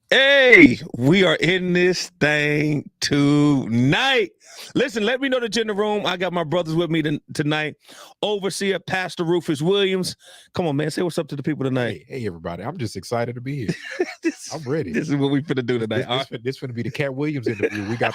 Hey, we are in this thing tonight. Listen, let me know that you're in the room. I got my brothers with me tonight. Overseer Pastor Rufus Williams. Come on, man. Say what's up to the people tonight. Hey, everybody. I'm just excited to be here. I'm ready. This is what we finna do tonight. This finna be the Cat Williams interview. We got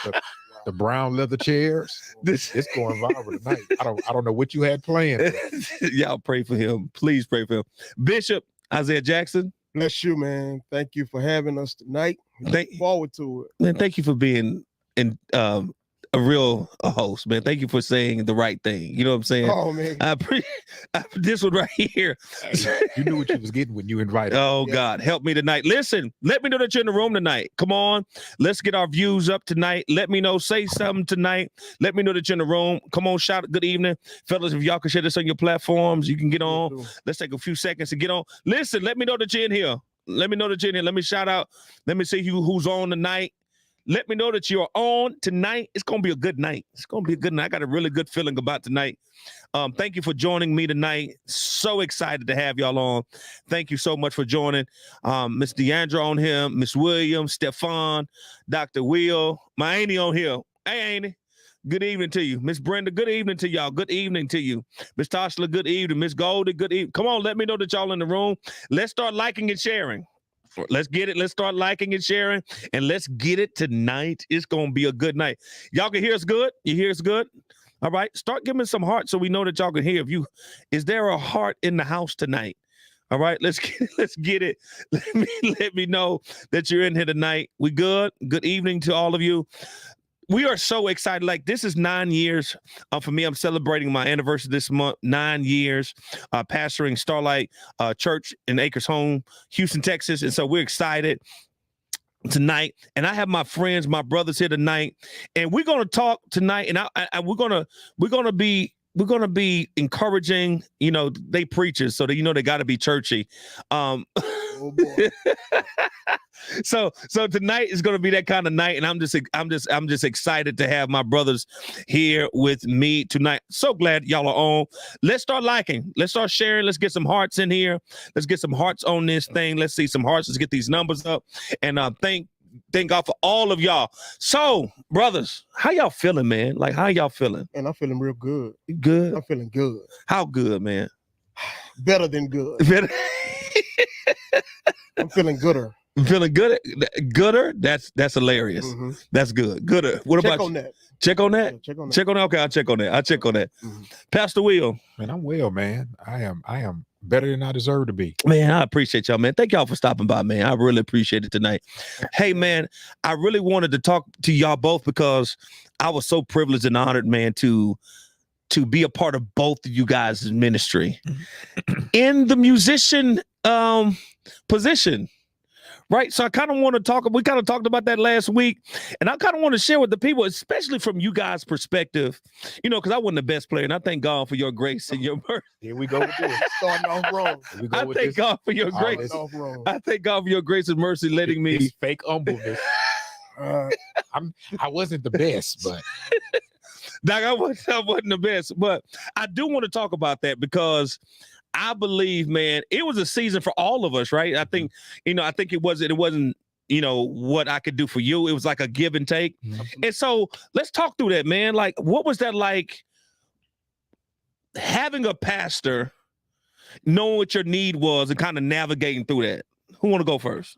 the brown leather chairs. It's going viral tonight. I don't know what you had planned. Y'all pray for him. Please pray for him. Bishop Isaiah Jackson. Bless you, man. Thank you for having us tonight. Look forward to it. Man, thank you for being a real host, man. Thank you for saying the right thing. You know what I'm saying? Oh, man. This one right here. You knew what you was getting when you invited. Oh, yeah. God, help me tonight. Listen, let me know that you're in the room tonight. Come on. Let's get our views up tonight. Let me know. Say something tonight. Let me know that you're in the room. Come on, shout good evening. Fellas, if y'all can share this on your platforms, you can get on. Let's take a few seconds to get on. Listen, let me know that you're in here. Let me know that you're in here. Let me shout out. Let me see who's on tonight. Let me know that you're on tonight. It's going to be a good night. It's going to be a good night. I got a really good feeling about tonight. Thank you for joining me tonight. So excited to have y'all on. Thank you so much for joining. Miss Deandra on here, Miss Williams, Stefan, Dr. Will, my auntie on here. Hey, auntie. Good evening to you. Miss Brenda, good evening to y'all. Good evening to you. Miss Toshla, good evening. Miss Goldie, good evening. Come on, let me know that y'all in the room. Let's start liking and sharing. Let's get it. Let's start liking and sharing, and let's get it tonight. It's going to be a good night. Y'all can hear us good? You hear us good? All right. Start giving some hearts so we know that y'all can hear. Is there a heart in the house tonight? All right. Let's get it. Let me know that you're in here tonight. We good? Good evening to all of you. We are so excited. Like, this is 9 years for me. I'm celebrating my anniversary this month. 9 years pastoring Starlight Church in Acres Home, Houston, Texas. And so we're excited tonight. And I have my friends, my brothers here tonight. And we're going to talk tonight. And we're going to be encouraging, they preachers, so that they got to be churchy. Oh boy. So tonight is going to be that kind of night, and I'm just excited to have my brothers here with me tonight. So glad y'all are on. Let's start liking. Let's start sharing. Let's get some hearts in here. Let's get some hearts on this thing. Let's see some hearts. Let's get these numbers up. And thank God for all of y'all. So, brothers, how y'all feeling, man? Like, how y'all feeling? And I'm feeling real good. Good? I'm feeling good. How good, man? Better than good. I'm feeling gooder. Feeling good, gooder. That's hilarious. Mm-hmm. That's good. Gooder. What check about on that? Check on that. Yeah, check on that. Check on that. Okay, I'll check on that. Mm-hmm. Pastor Will. Man, I'm well, man. I am better than I deserve to be. Man, I appreciate y'all, man. Thank y'all for stopping by, man. I really appreciate it tonight. Hey, man, I really wanted to talk to y'all both because I was so privileged and honored, man, to be a part of both of you guys' ministry in the musician position. Right. So I kind of want to talk. We kind of talked about that last week. And I kind of want to share with the people, especially from you guys' perspective, because I wasn't the best player. And I thank God for your grace and your mercy. Here we go with this. Starting off wrong. I thank God for your grace. I thank God for your grace and mercy letting me. This fake humbleness. I wasn't the best, but. Doc, I wasn't the best. But I do want to talk about that because I believe, man, it was a season for all of us, right? I think it wasn't, what I could do for you. It was like a give and take. Mm-hmm. And so let's talk through that, man. Like, what was that like having a pastor knowing what your need was and kind of navigating through that? Who want to go first?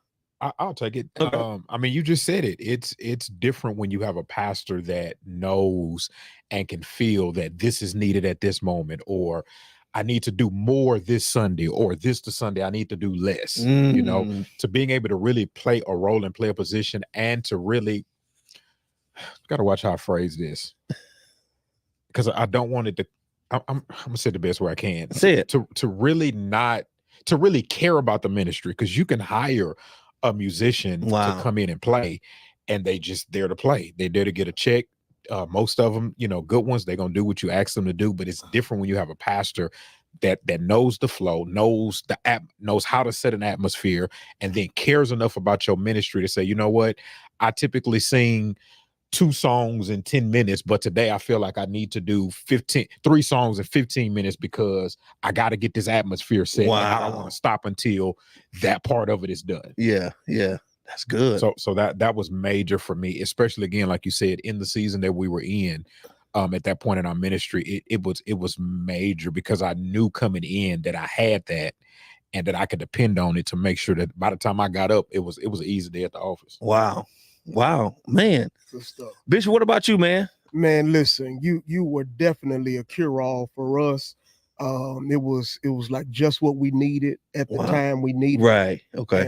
I'll take it. Okay. I mean, you just said it. It's different when you have a pastor that knows and can feel that this is needed at this moment, or I need to do more this Sunday, or this the Sunday I need to do less. You know, to being able to really play a role and play a position, and to really gotta watch how I phrase this, because I don't want it to. I'm gonna say it the best way I can. Say it. To really care about the ministry, because you can hire a musician to come in and play, and they just there to play. They're there to get a check. Most of them, you know, good ones, they're gonna do what you ask them to do. But it's different when you have a pastor that knows the flow, knows the app, knows how to set an atmosphere, and then cares enough about your ministry to say, you know what, I typically sing 2 songs in 10 minutes, but today I feel like I need to do 3 songs in 15 minutes because I got to get this atmosphere set. And I don't want to stop until that part of it is done. Yeah. That's good. So that was major for me, especially again, like you said, in the season that we were in, at that point in our ministry, it was major, because I knew coming in that I had that, and that I could depend on it to make sure that by the time I got up, it was an easy day at the office. Wow, man. Good stuff. Bishop, what about you, man? Man, listen, you were definitely a cure-all for us. It was like just what we needed at the time we needed. Right. Okay.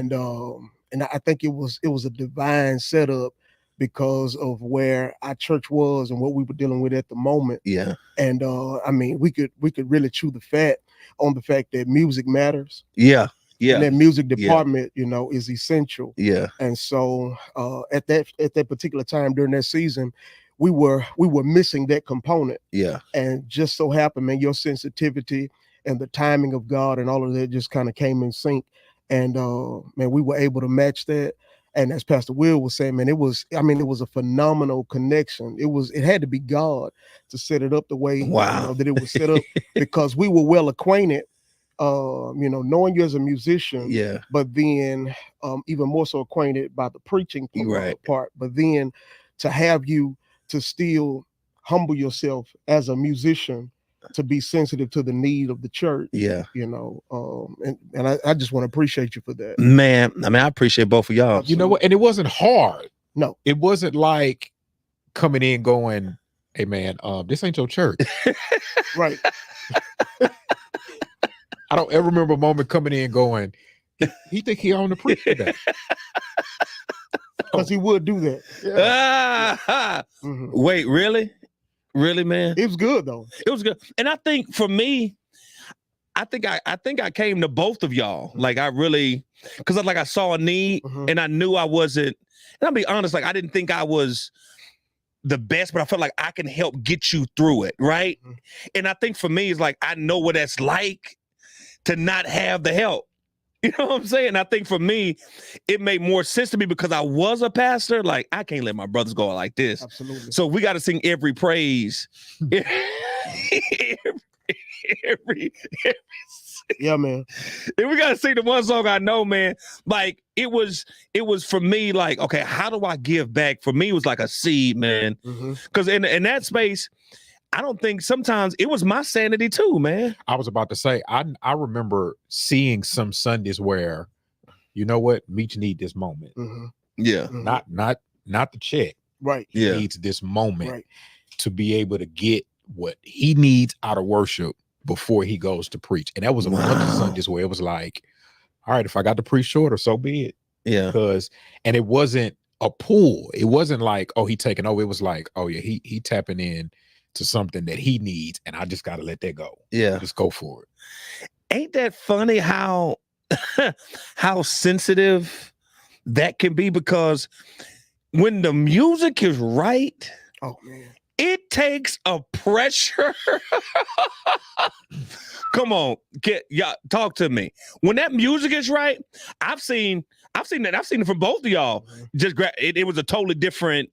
And I think it was a divine setup because of where our church was and what we were dealing with at the moment. Yeah. And I mean, we could really chew the fat on the fact that music matters. Yeah. And that music department, you know, is essential. Yeah. And so at that particular time during that season, we were missing that component. Yeah. And just so happened, man, your sensitivity and the timing of God and all of that just kind of came in sync. And man, we were able to match that. And as Pastor Will was saying, man, it was a phenomenal connection. It had to be God to set it up the way that it was set up, because we were well acquainted. Knowing you as a musician, but then even more so acquainted by the preaching part, but then to have you to still humble yourself as a musician, to be sensitive to the need of the church. And I just want to appreciate you for that. Man, I mean, I appreciate both of y'all. You know what? And it wasn't hard. No. It wasn't like coming in going, hey man, this ain't your church. Right. I don't ever remember a moment coming in going, he think he on the preach today. Because he would do that. Wait, really? Really, man? It was good though. It was good. And I think for me, I think I came to both of y'all. Like I really, because I saw a need and I knew I wasn't, and I'll be honest, like I didn't think I was the best, but I felt like I can help get you through it, right? And I think for me, it's like I know what that's like to not have the help. You know what I'm saying? I think for me, it made more sense to me because I was a pastor. Like, I can't let my brothers go like this. Absolutely. So we got to sing every praise. every yeah, man. And we got to sing the one song I know, man. Like, it was for me, like, okay, how do I give back? For me, it was like a seed, man. Because in that space, I don't think sometimes it was my sanity too, man. I was about to say, I remember seeing some Sundays where, you know what, Meach need this moment. Yeah. Not the check. Right. He needs this moment to be able to get what he needs out of worship before he goes to preach. And that was a bunch of Sundays where it was like, all right, if I got to preach shorter, so be it. Yeah. And it wasn't a pull. It wasn't like, oh, he taking over. It was like, oh yeah, he tapping in to something that he needs, and I just got to let that go. Yeah. Just go for it. Ain't that funny how sensitive that can be? Because when the music is right, oh man, it takes a pressure. Come on, y'all talk to me. When that music is right, I've seen it from both of y'all. Just it was a totally different.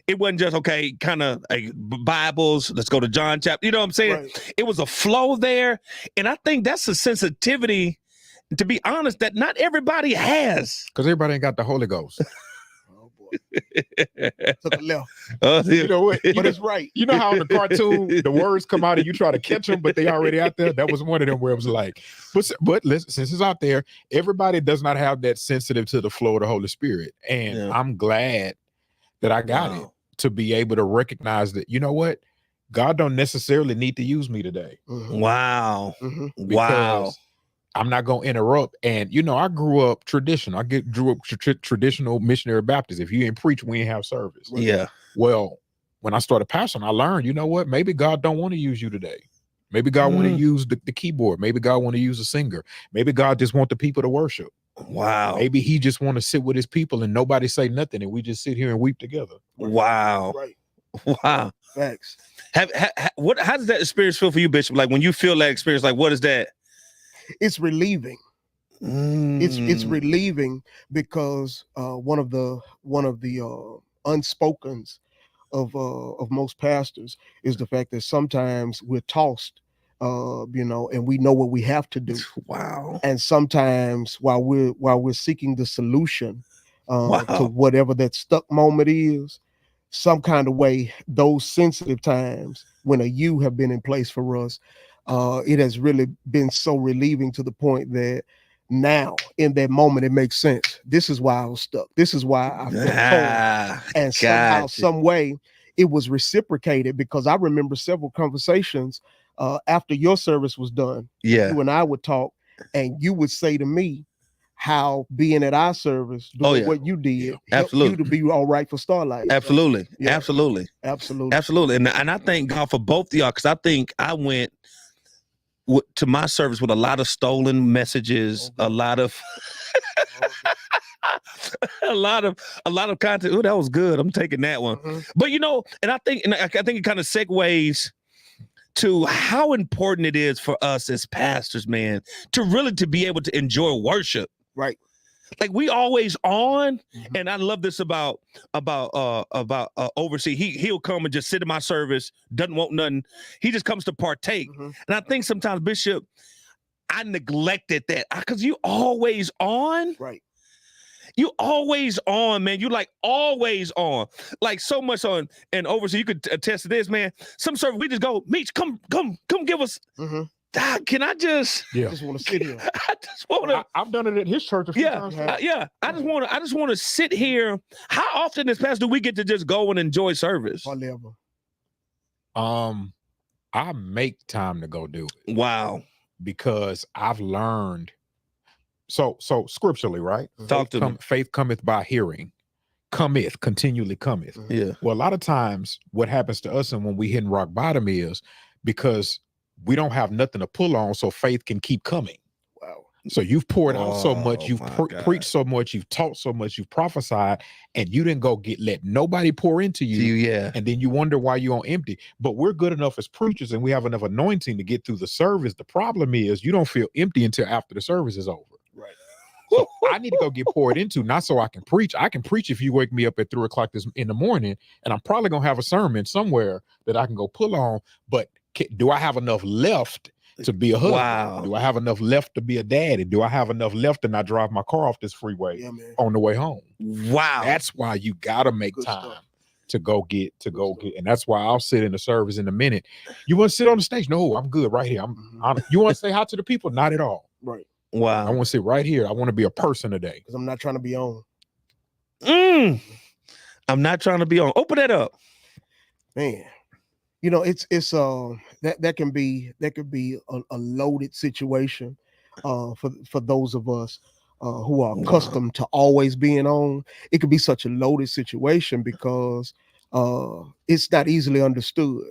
It wasn't just, okay, kind of Bibles, let's go to John chapter. You know what I'm saying? Right. It was a flow there. And I think that's a sensitivity, to be honest, that not everybody has. Because everybody ain't got the Holy Ghost. Oh, boy. Took a left. You know what? But it's right. You know how in the cartoon the words come out and you try to catch them, but they already out there. That was one of them where it was like, but listen, since it's out there, everybody does not have that sensitive to the flow of the Holy Spirit, and I'm glad that I got it to be able to recognize that. You know what? God don't necessarily need to use me today. Wow. Wow. I'm not going to interrupt. And, you know, I grew up traditional. Grew up traditional missionary Baptist. If you ain't preach, we ain't have service. Yeah. Well, when I started pastoring, I learned, you know what? Maybe God don't want to use you today. Maybe God want to use the keyboard. Maybe God want to use a singer. Maybe God just want the people to worship. Wow. Maybe he just want to sit with his people and nobody say nothing and we just sit here and weep together. Wow. Right. Wow. Facts. How does that experience feel for you, Bishop? Like when you feel that experience, like what is that? It's relieving. It's relieving because one of the unspokens of most pastors is the fact that sometimes we're tossed, you know, and we know what we have to do. Wow. And sometimes while we're seeking the solution to whatever that stuck moment is, some kind of way, those sensitive times when a you have been in place for us, it has really been so relieving to the point that now in that moment it makes sense. This is why I was stuck. This is why I felt torn. And somehow, some way, it was reciprocated because I remember several conversations after your service was done. Yeah, you and I would talk, and you would say to me how being at our service, doing what you did, helped you to be all right for Starlight. Absolutely, Yeah. absolutely. And I thank God for both of y'all, because I think I went to my service with a lot of stolen messages, a lot of a lot of content. Oh, that was good. I'm taking that one. But you know, and I think it kind of segues to how important it is for us as pastors, man, to be able to enjoy worship. Right. Like we always on, and I love this about oversee. He'll come and just sit in my service, doesn't want nothing. He just comes to partake. And I think sometimes, Bishop, I neglected that because you always on. Right. You always on, man. You like always on, like so much on. And oversee, you could attest to this, man. Some service we just go, Meach, come give us. Can I just? Yeah. I just want to sit here. I just want to. I've done it at his church a few times. I just want to sit here. How often, as pastor, do we get to just go and enjoy service? Whatever. I make time to go do it. Wow. Because I've learned. So scripturally, right? Talk to me. Faith cometh by hearing. Continually cometh. Yeah. Well, a lot of times what happens to us and when we hitting rock bottom is because we don't have nothing to pull on, so faith can keep coming. Wow. So you've poured out so much, you've preached so much, you've taught so much, you've prophesied, and you didn't go let nobody pour into you. And then you wonder why you're on empty. But we're good enough as preachers and we have enough anointing to get through the service. The problem is you don't feel empty until after the service is over. Right. So I need to go get poured into, not so I can preach. I can preach if you wake me up at 3 o'clock in the morning, and I'm probably going to have a sermon somewhere that I can go pull on. But do I have enough left to be a husband? Wow. Do I have enough left to be a daddy? Do I have enough left to not drive my car off this freeway on the way home? Wow. That's why you got to make time to go get. And that's why I'll sit in the service in a minute. You want to sit on the stage? No, I'm good right here. You want to say hi to the people? Not at all. Right. Wow. I want to sit right here. I want to be a person today. Because I'm not trying to be on. I'm not trying to be on. Open that up. Man. You know, it's that could be a loaded situation for those of us who are accustomed to always being on. It could be such a loaded situation because it's not easily understood.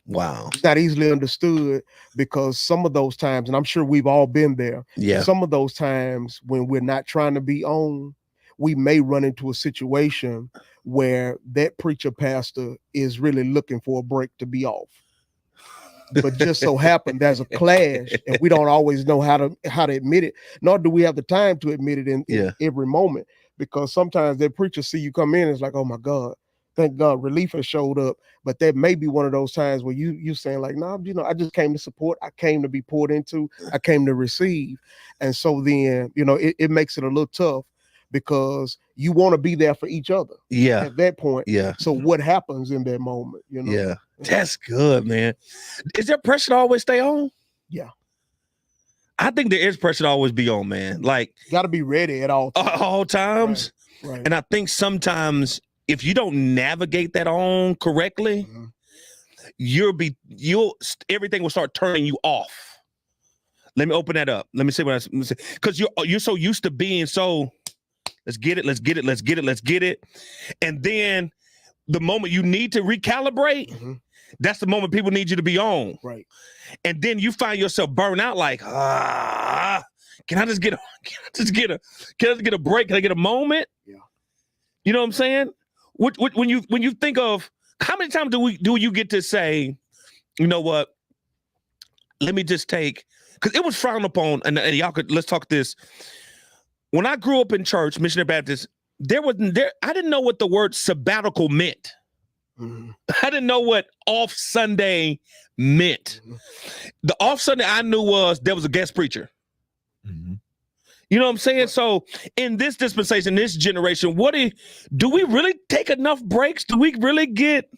Wow. It's not easily understood because some of those times, and I'm sure we've all been there. Yeah. Some of those times when we're not trying to be on, we may run into a situation where that preacher pastor is really looking for a break to be off. But just so happened there's a clash and we don't always know how to admit it, nor do we have the time to admit it in every moment, because sometimes that preacher see you come in and it's like, oh my God, thank God relief has showed up. But that may be one of those times where you saying like, no, you know, I just came to support, I came to be poured into, I came to receive. And so then, you know, it makes it a little tough. because you want to be there for each other. Yeah. At that point. Yeah. So what happens in that moment? You know. Yeah. That's good, man. Is there pressure to always stay on? Yeah. I think there is pressure to always be on, man. Like, got to be ready at all times. All times. Right. And I think sometimes if you don't navigate that on correctly, everything will start turning you off. Let me open that up. Let me see what I say. Because you're so used to being so, let's get it. And then the moment you need to recalibrate, that's the moment people need you to be on. Right. And then you find yourself burnt out like, can I just get a break? Can I get a moment? Yeah. You know what I'm saying? When you think of how many times do you get to say, you know what? Let me just take, because it was frowned upon, and y'all let's talk this. When I grew up in church, Missionary Baptist, I didn't know what the word sabbatical meant. I didn't know what off Sunday meant. The off Sunday I knew was there was a guest preacher. You know what I'm saying? So in this dispensation, this generation, do we really take enough breaks? Do we really get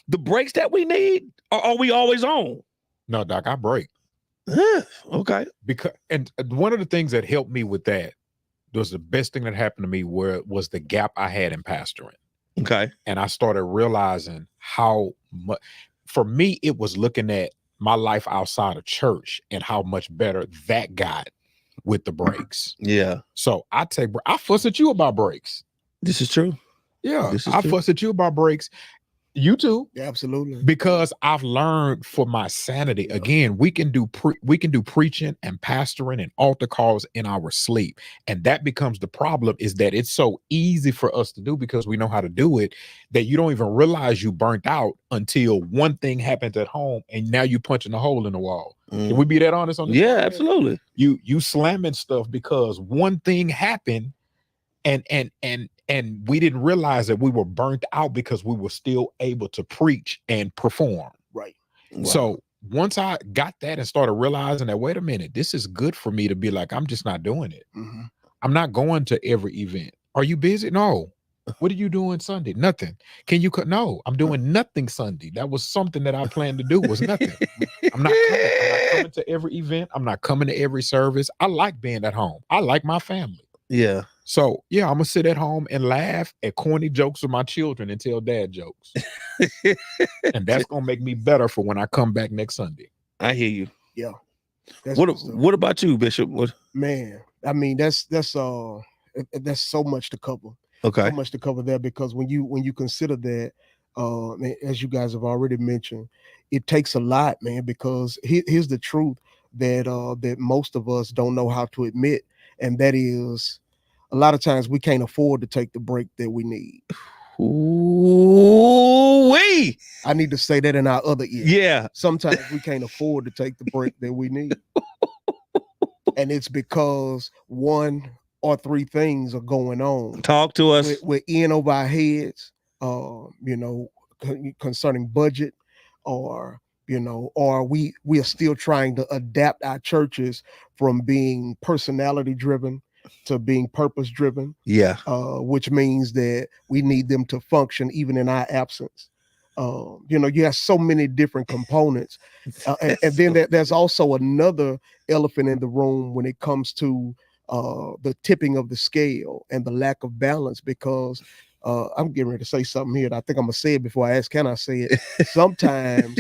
the breaks that we need? Or are we always on? No, Doc, I break. Okay. And one of the things that helped me with that was the best thing that happened to me was the gap I had in pastoring. Okay. And I started realizing how much, for me, it was looking at my life outside of church and how much better that got with the breaks. Yeah. So I fuss at you about breaks. This is true. Yeah. I fuss at you about breaks. You too. Yeah, absolutely. Because I've learned for my sanity, again, we can do preaching and pastoring and altar calls in our sleep. And that becomes the problem, is that it's so easy for us to do because we know how to do it, that you don't even realize you burnt out until one thing happens at home and now you punching a hole in the wall. Can we be that honest on this? Yeah, absolutely. You slamming stuff because one thing happened and we didn't realize that we were burnt out because we were still able to preach and perform. Right. Wow. So once I got that and started realizing that, wait a minute, this is good for me to be like, I'm just not doing it. I'm not going to every event. Are you busy? No. What are you doing Sunday? Nothing. Can you no, I'm doing nothing Sunday. That was something that I planned to do, was nothing. I'm not coming to every event. I'm not coming to every service. I like being at home. I like my family. Yeah. So yeah, I'm gonna sit at home and laugh at corny jokes with my children and tell dad jokes. And that's gonna make me better for when I come back next Sunday. I hear you. Yeah. What about you, Bishop? Man, I mean, that's so much to cover. Okay. So much to cover there, because when you consider that, as you guys have already mentioned, it takes a lot, man, because here's the truth that most of us don't know how to admit, and that is, a lot of times we can't afford to take the break that we need. Ooh-wee. I need to say that in our other ear. Yeah. Sometimes we can't afford to take the break that we need. And it's because one or three things are going on. Talk to us. We're in over our heads, concerning budget, or we are still trying to adapt our churches from being personality driven to being purpose driven. Yeah. Which means that we need them to function even in our absence. You have so many different components. And then there's also another elephant in the room when it comes to the tipping of the scale and the lack of balance, because I'm getting ready to say something here that I think I'm gonna say it before I ask, can I say it? Sometimes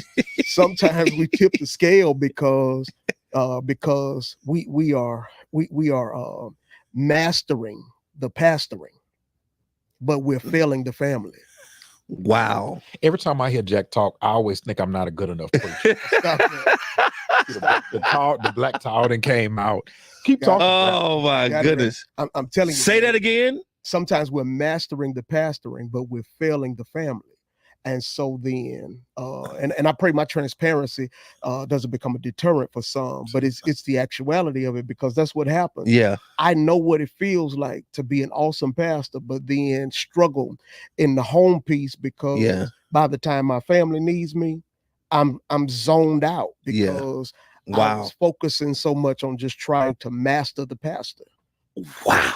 we tip the scale because we are mastering the pastoring, but we're failing the family. Wow. Every time I hear Jack talk, I always think I'm not a good enough preacher. The black towel then came out. Keep talking. Oh my goodness. I'm telling you. Say that again. Sometimes we're mastering the pastoring, but we're failing the family. And so then, and I pray my transparency doesn't become a deterrent for some, but it's the actuality of it, because that's what happens. Yeah. I know what it feels like to be an awesome pastor, but then struggle in the home piece, because by the time my family needs me, I'm zoned out, because I was focusing so much on just trying to master the pastor. Wow.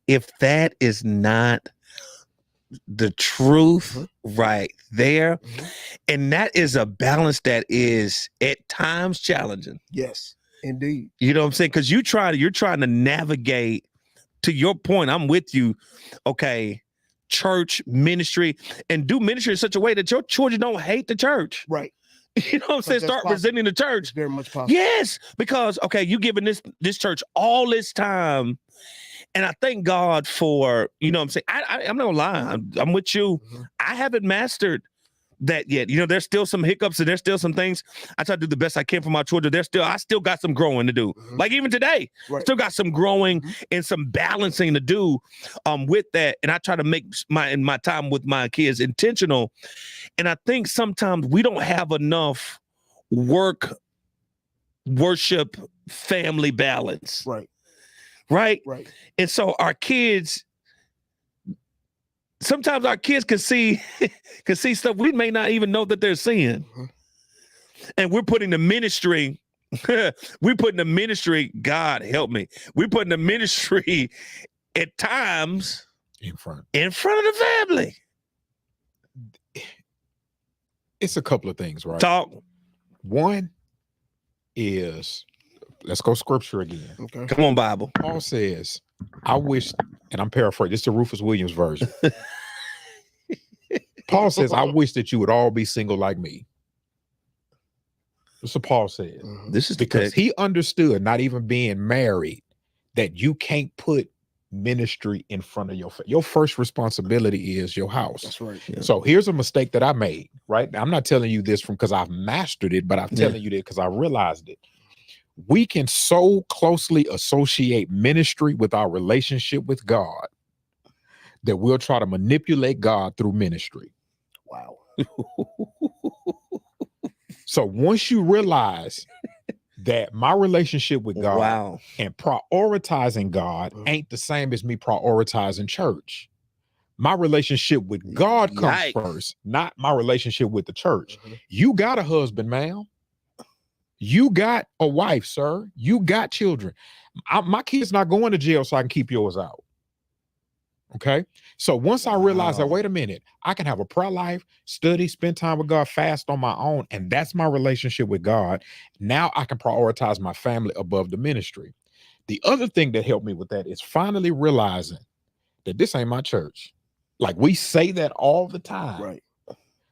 If that is not the truth right there, and that is a balance that is at times challenging. Yes, indeed. You know what I'm saying? Because you're trying to navigate, to your point, I'm with you. Okay, church, ministry, and do ministry in such a way that your children don't hate the church. Right. You know what I'm saying? Start resenting the church. It's very much possible. Yes, because okay, you giving this church all this time, and I thank God for, you know what I'm saying. I'm not gonna lie, I'm with you. I haven't mastered that yet. You know, there's still some hiccups and there's still some things. I try to do the best I can for my children. I still got some growing to do. Like even today, still got some growing and some balancing to do with that. And I try to make my time with my kids intentional. And I think sometimes we don't have enough work, worship, family balance. Right. And so our kids, sometimes our kids can see stuff we may not even know that they're seeing. And we're putting the ministry, God help me. We're putting the ministry at times in front of the family. It's a couple of things, right? Talk. One is, let's go scripture again. Okay. Come on, Bible. Paul says, I wish, and I'm paraphrasing, this is the Rufus Williams version. Paul says, I wish that you would all be single like me. That's what Paul said. This is because he understood, not even being married, that you can't put ministry in front of your first responsibility is your house. That's right. Yeah. So here's a mistake that I made, right? Now, I'm not telling you this because I've mastered it, but I'm telling you that because I realized it. We can so closely associate ministry with our relationship with God that we'll try to manipulate God through ministry. Wow. So once you realize that my relationship with God and prioritizing God ain't the same as me prioritizing church. My relationship with God comes first, not my relationship with the church. You got a husband, ma'am. You got a wife, sir. You got children. My kid's not going to jail so I can keep yours out. Okay. So once I realized that, wait a minute, I can have a prayer life, study, spend time with God, fast on my own. And that's my relationship with God. Now I can prioritize my family above the ministry. The other thing that helped me with that is finally realizing that this ain't my church. Like we say that all the time, right?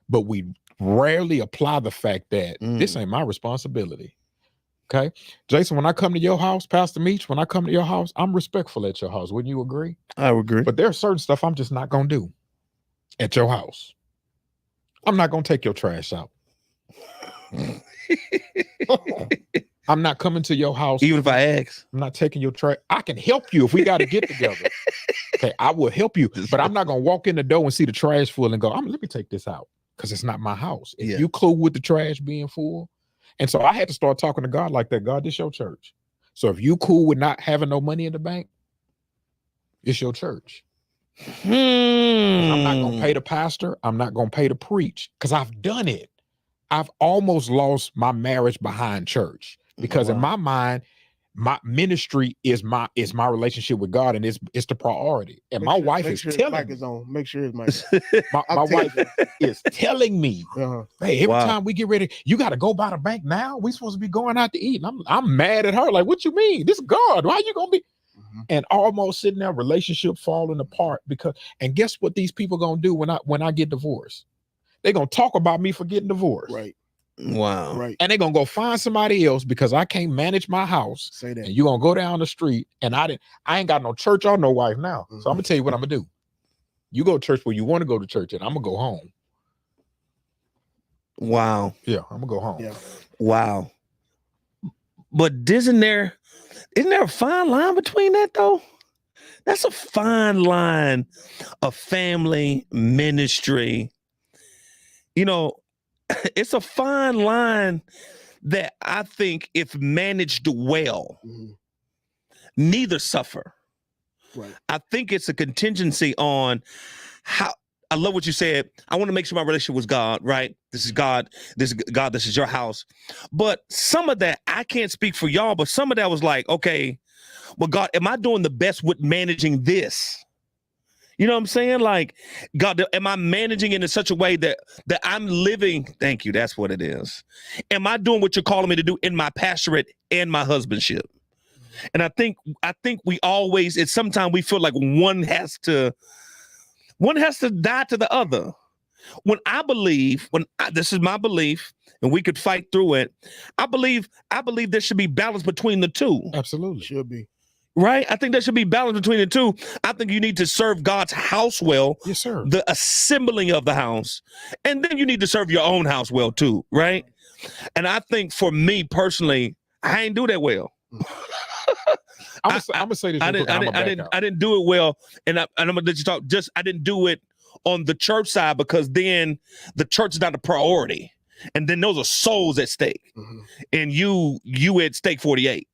But we rarely apply the fact that this ain't my responsibility. Okay. Jason, when I come to your house, Pastor Meach, when I come to your house, I'm respectful at your house. Wouldn't you agree? I would agree. But there's certain stuff I'm just not going to do at your house. I'm not going to take your trash out. I'm not coming to your house. Even if I ask. I'm not taking your trash. I can help you if we got to get together. Okay, I will help you. But I'm not going to walk in the door and see the trash full and go, let me take this out because it's not my house. If you cool with the trash being full. And so I had to start talking to God like that. God, this your church. So if you cool with not having no money in the bank, it's your church. I'm not going to pay the pastor. I'm not going to pay to preach because I've done it. I've almost lost my marriage behind church because in my mind, my ministry is my relationship with God, and it's the priority. And my wife is telling me. Make sure it's mic. My wife is telling me, hey, every time we get ready, you got to go by the bank now. We supposed to be going out to eat. And I'm mad at her. Like, what you mean? This is God. Why you gonna be? And almost sitting there, relationship falling apart and guess what these people gonna do when I get divorced? They're gonna talk about me for getting divorced. Right. Wow. Right. And they're gonna go find somebody else because I can't manage my house. Say that. And you're gonna go down the street and I ain't got no church or no wife now. So I'm gonna tell you what I'm gonna do. You go to church where you want to go to church, and I'm gonna go home. Wow. Yeah, I'm gonna go home. Yeah. Wow. But isn't there a fine line between that though? That's a fine line of family ministry. You know, it's a fine line that I think if managed well, neither suffer. Right. I think it's a contingency on how. I love what you said. I want to make sure my relationship was God, right? This is God. This is God. This is your house. But some of that, I can't speak for y'all, but some of that was like, okay, Well, God, am I doing the best with managing this? You know what I'm saying? Like, God, am I managing it in such a way that I'm living? Thank you. That's what it is. Am I doing what you're calling me to do in my pastorate and my husbandship? And I think we always, it's sometimes we feel like one has to die to the other. This is my belief, and we could fight through it. I believe there should be balance between the two. Absolutely. Should be. Right? I think there should be balance between the two. I think you need to serve God's house well. Yes, sir. The assembling of the house. And then you need to serve your own house well too, right? And I think for me personally, I ain't do that well. I'm gonna say this. I didn't do it well, and I'm gonna let you talk. I didn't do it on the church side because then the church is not a priority, and then those are souls at stake, and you at stake 48.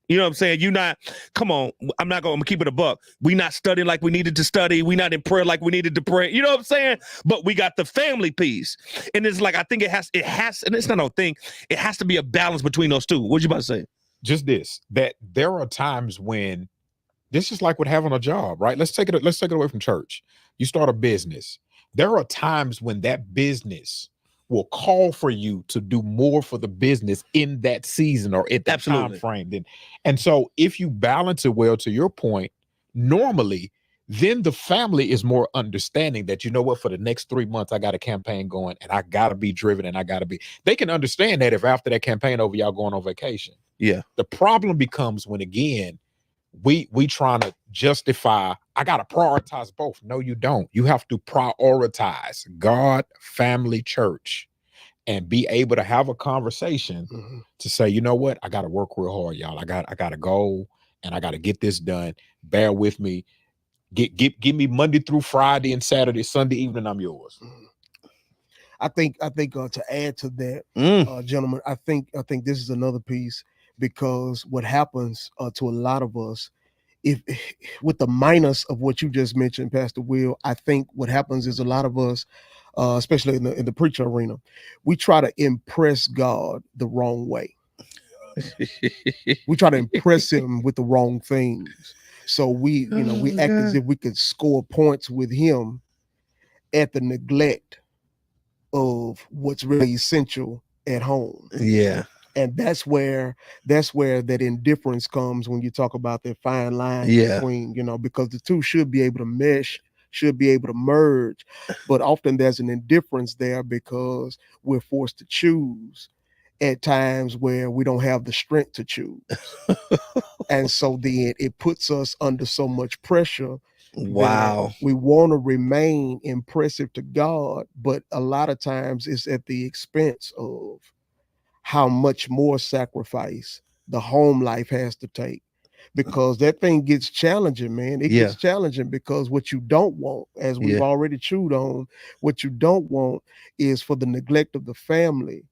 You know what I'm saying? Come on, I'm gonna keep it a buck. We not studying like we needed to study. We not in prayer like we needed to pray. You know what I'm saying? But we got the family piece. And it's like, I think it has, and it's not no thing. It has to be a balance between those two. What you about to say? Just this, that there are times when this is like with having a job, right? Let's take it away from church. You start a business. There are times when that business will call for you to do more for the business in that season or at that time frame. And so if you balance it well, to your point, normally, then the family is more understanding that, you know what, for the next 3 months, I got a campaign going and I got to be driven and they can understand that if after that campaign over, y'all going on vacation. Yeah. The problem becomes when, again, we trying to justify, I got to prioritize both. No, you don't. You have to prioritize God, family, church, and be able to have a conversation to say, you know what, I got to work real hard, y'all. I got a goal and I got to get this done. Bear with me. Give me Monday through Friday and Saturday, Sunday evening, I'm yours. I think to add to that, gentlemen, I think this is another piece, because what happens to a lot of us, if with the minus of what you just mentioned, Pastor Will, I think what happens is a lot of us, especially in the preacher arena, we try to impress God the wrong way. We try to impress him with the wrong things. So we act as if we could score points with him at the neglect of what's really essential at home. Yeah. And that's where that indifference comes when you talk about that fine line between, because the two should be able to mesh, should be able to merge. But often there's an indifference there because we're forced to choose at times where we don't have the strength to choose. And so then it puts us under so much pressure. Wow. We want to remain impressive to God, but a lot of times it's at the expense of how much more sacrifice the home life has to take, because that thing gets challenging, man. It gets challenging because what you don't want, as we've already chewed on, what you don't want is for the neglect of the family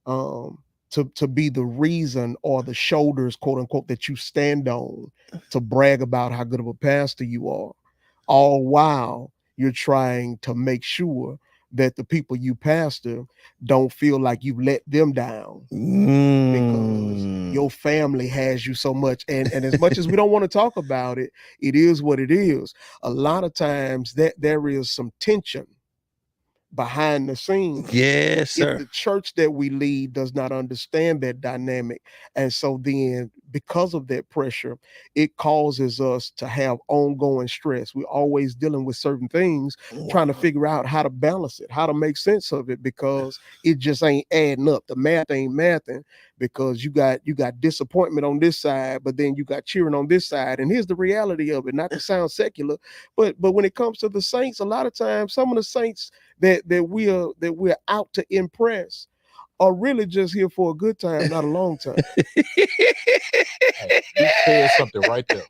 to be the reason or the shoulders, quote unquote, that you stand on to brag about how good of a pastor you are, all while you're trying to make sure that the people you pastor don't feel like you let them down because your family has you so much. And as much as we don't want to talk about it, it is what it is. A lot of times that there is some tension behind the scenes. Yes, sir. If the church that we lead does not understand that dynamic, and so then because of that pressure, it causes us to have ongoing stress. We're always dealing with certain things, trying to figure out how to balance it, how to make sense of it, because it just ain't adding up. The math ain't mathing, because you got disappointment on this side, but then you got cheering on this side. And here's the reality of it, not to sound secular, but when it comes to the saints, a lot of times some of the saints that we're out to impress are really just here for a good time, not a long time. Hey, you said something right there.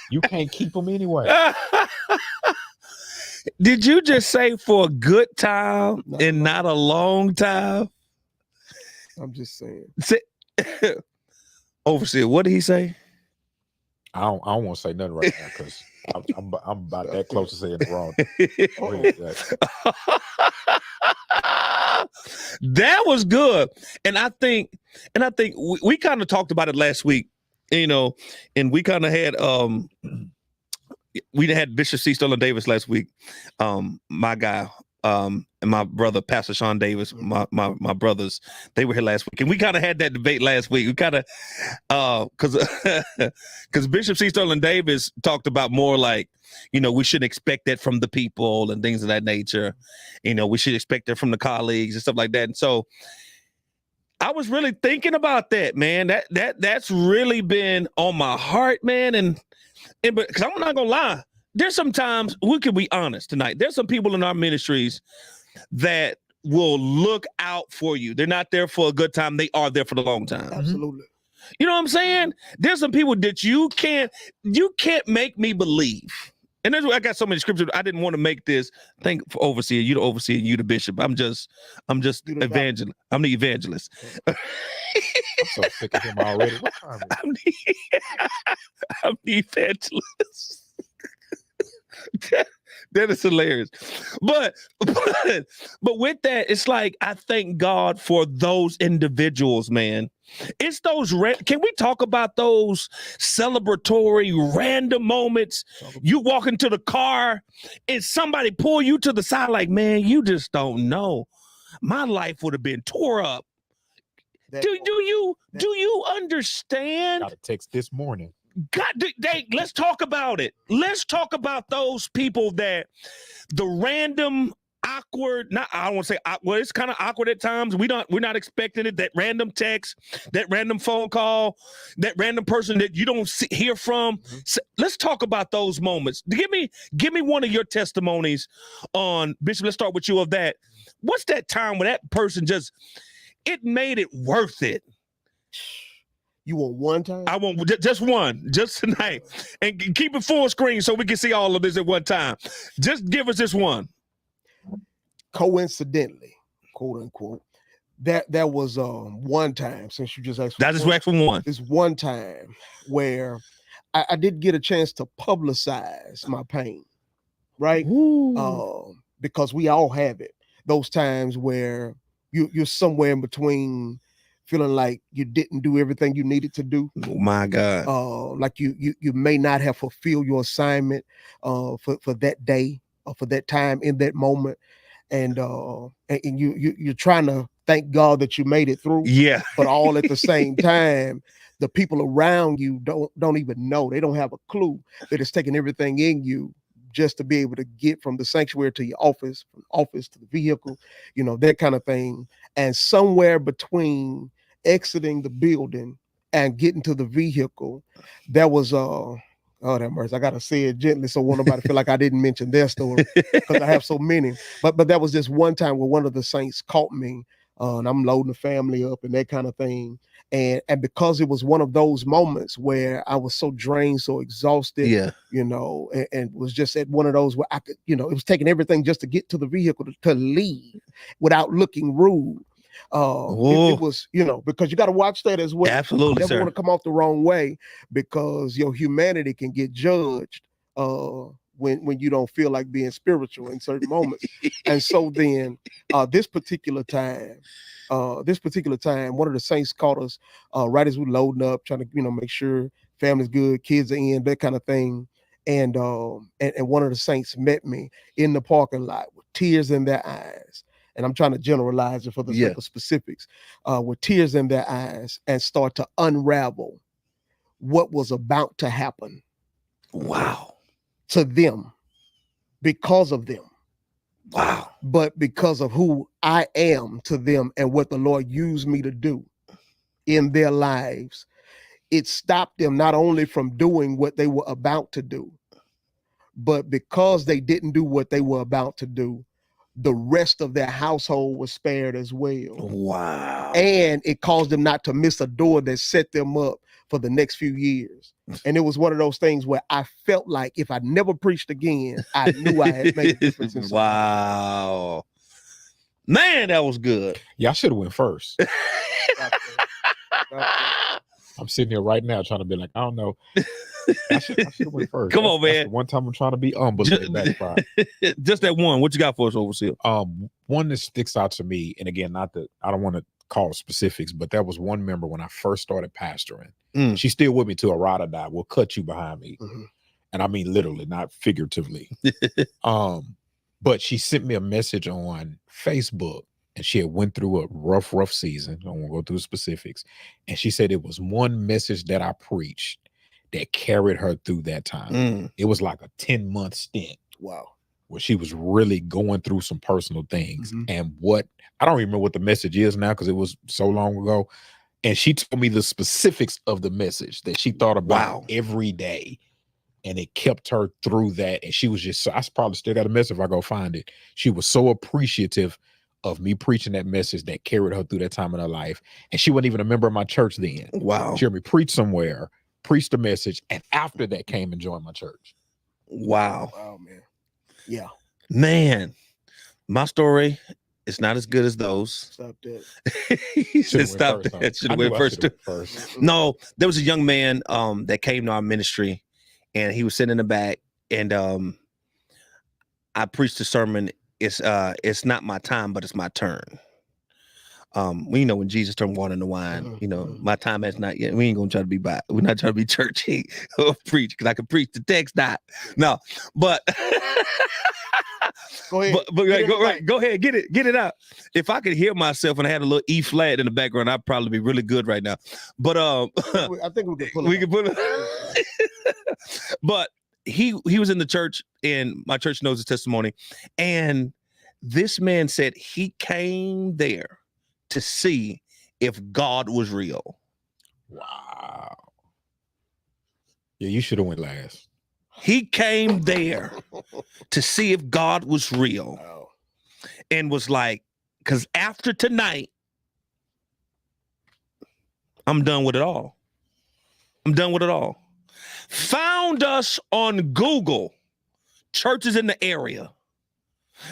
You can't keep them anyway. Did you just say for a good time not a long time? I'm just saying. Overseer, what did he say? I don't want to say nothing right now because I'm about that close to saying it wrong. That was good. And I think we kind of talked about it last week. you know, and we kind of had we had Bishop C. Sterling Davis last week, my guy, and my brother Pastor Sean Davis, my brothers, they were here last week, and we kind of had that debate last week. We kind of because Bishop C. Sterling Davis talked about more like, we shouldn't expect that from the people and things of that nature. We should expect that from the colleagues and stuff like that. And so I was really thinking about that, man. That's really been on my heart, man. And because I'm not gonna lie, there's sometimes we can be honest tonight. There's some people in our ministries that will look out for you. They're not there for a good time. They are there for the long time. Absolutely. You know what I'm saying? There's some people that you can't make me believe. And that's why I got so many scriptures. I didn't want to make this thing for overseer. You the overseer, you the bishop. I'm just evangelist. I'm the evangelist. I'm so sick of him already. What time is it? I'm the evangelist. That is hilarious. But with that, it's like I thank God for those individuals, man. It's those can we talk about those celebratory random moments? You walk into the car and somebody pull you to the side like, man, you just don't know. My life would have been tore up. Do you understand? Got a text this morning. God, let's talk about it. Let's talk about those people that the random awkward, I don't want to say awkward, it's kind of awkward at times. We're not expecting it. That random text, that random phone call, that random person that you don't hear from. Mm-hmm. So let's talk about those moments. Give me one of your testimonies on, Bishop, let's start with you of that. What's that time when that person it made it worth it? You want one time? I want just one, just tonight. And keep it full screen so we can see all of this at one time. Just give us this one. Coincidentally, quote unquote, that was one time, since you just asked for that is wax from one. This one time where I did get a chance to publicize my pain, right? Because we all have it. Those times where you're somewhere in between, feeling like you didn't do everything you needed to do. Oh my God. Like you may not have fulfilled your assignment for that day or for that time in that moment. And you're trying to thank God that you made it through. Yeah. But all at the same time, the people around you don't even know. They don't have a clue that it's taking everything in you just to be able to get from the sanctuary to your office, from office to the vehicle, that kind of thing. And somewhere between exiting the building and getting to the vehicle, there was oh, that mercy, I gotta say it gently so won't nobody feel like I didn't mention their story, because I have so many. But that was just one time where one of the saints caught me, and I'm loading the family up and that kind of thing. And because it was one of those moments where I was so drained, so exhausted, and was just at one of those where I could, it was taking everything just to get to the vehicle to leave without looking rude. It was, because you got to watch that as well. Absolutely, you never want to come off the wrong way, because your humanity can get judged when you don't feel like being spiritual in certain moments. And so then this particular time, one of the saints caught us right as we loading up, trying to make sure family's good, kids are in, that kind of thing. And one of the saints met me in the parking lot with tears in their eyes. And I'm trying to generalize it for the sake of specifics, with tears in their eyes, and start to unravel what was about to happen. Wow. To them, because of them. Wow. But because of who I am to them and what the Lord used me to do in their lives, it stopped them not only from doing what they were about to do, but because they didn't do what they were about to do, the rest of their household was spared as well. Wow. And it caused them not to miss a door that set them up for the next few years. And it was one of those things where I felt like if I never preached again, I knew I had made a difference. Wow. Man, that was good. Yeah, I should have went first. I'm sitting here right now trying to be like, I don't know. I should have went first. Come on, man. That's the one time I'm trying to be humble. Just that one. What you got for us, overseer? One that sticks out to me, and again, I don't want to call specifics, but there was one member when I first started pastoring. She's still with me till a ride or die. Will cut you behind me. And I mean literally, not figuratively. But she sent me a message on Facebook, and she had went through a rough season. I won't go through the specifics. And she said it was one message that I preached that carried her through that time. It was like a 10-month stint. Wow. Where she was really going through some personal things. And what, I don't remember what the message is now because it was so long ago. And she told me the specifics of the message that she thought about every day. And it kept her through that. And she was just, I probably still got a message if I go find it. She was so appreciative of me preaching that message that carried her through that time in her life. And she wasn't even a member of my church then. Wow. She heard me preach somewhere, preached the message, and after that came and joined my church. Wow. Wow, man. Yeah. Man, my story is not as good as those. Stop that. He said, stop that. Should have went first. No, there was a young man that came to our ministry, and he was sitting in the back, and I preached the sermon. It's not my time, but it's my turn. We know when Jesus turned water into wine, my time has not yet. We ain't gonna try to be by. We're not trying to be churchy or preach, because I can preach the text. No, but go ahead. Go ahead, get it out. If I could hear myself and I had a little E flat in the background, I'd probably be really good right now. But I think we can pull it. But he was in the church, and my church knows his testimony. And this man said he came there to see if God was real. Wow. Yeah, you should have went last. He came there to see if God was real. Wow. And was like, because after tonight, I'm done with it all. I'm done with it all. Found us on Google, churches in the area.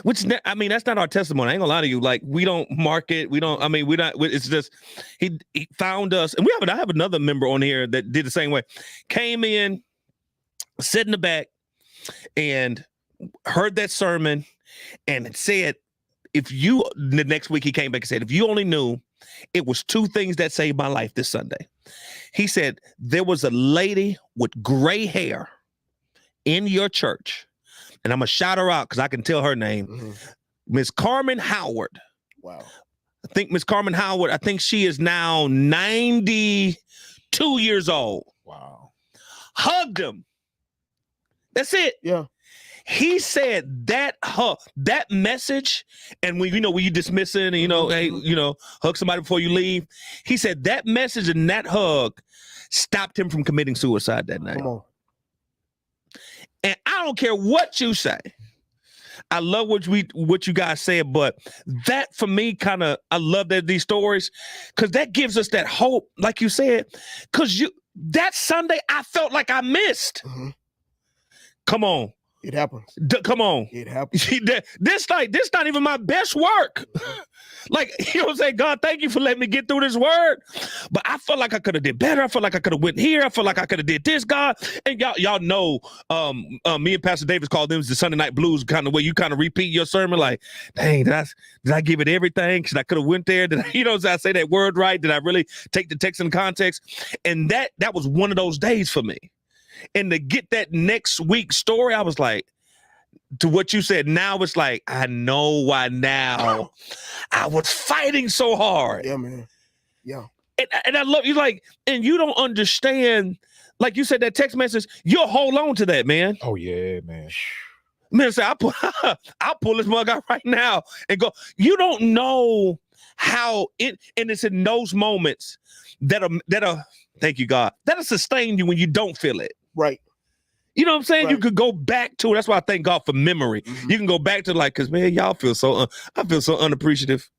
Which, I mean, that's not our testimony. I ain't gonna lie to you. Like, we don't market. We're not, it's just, he found us. And I have another member on here that did the same way. Came in, sat in the back, and heard that sermon, and said, the next week he came back and said, if you only knew, it was 2 things that saved my life this Sunday. He said, there was a lady with gray hair in your church. And I'm going to shout her out because I can tell her name. Miss Carmen Howard. Wow. I think Miss Carmen Howard, I think she is now 92 years old. Wow. Hugged him. That's it. Yeah. He said that message, and when you dismiss it and hey, hug somebody before you leave. He said that message and that hug stopped him from committing suicide that night. Come on. And I don't care what you say. I love what you guys said, but that for me I love these stories, because that gives us that hope, like you said, because that Sunday I felt like I missed. Come on. It happens. Come on. It happens. This not even my best work. Like, I'm saying? God, thank you for letting me get through this word. But I felt like I could have did better. I felt like I could have went here. I felt like I could have did this, God. And y'all know, me and Pastor Davis called them the Sunday night blues, kind of way you kind of repeat your sermon. Like, dang, did I give it everything? Because I could have went there. Did I say that word right? Did I really take the text in context? And that was one of those days for me. And to get that next week's story, I was like, to what you said, now it's like, I know why now. I was fighting so hard. Yeah, man. Yeah. And I love you, like, and you don't understand, like you said, that text message, you'll hold on to that, man. Oh, yeah, man. Man, say, I'll pull this mug out right now and go, you don't know how and it's in those moments that are, thank you, God, that'll sustain you when you don't feel it. Right. You know what I'm saying? Right. You could go back to it. That's why I thank God for memory. You can go back to because, man, y'all feel so, I feel so unappreciative.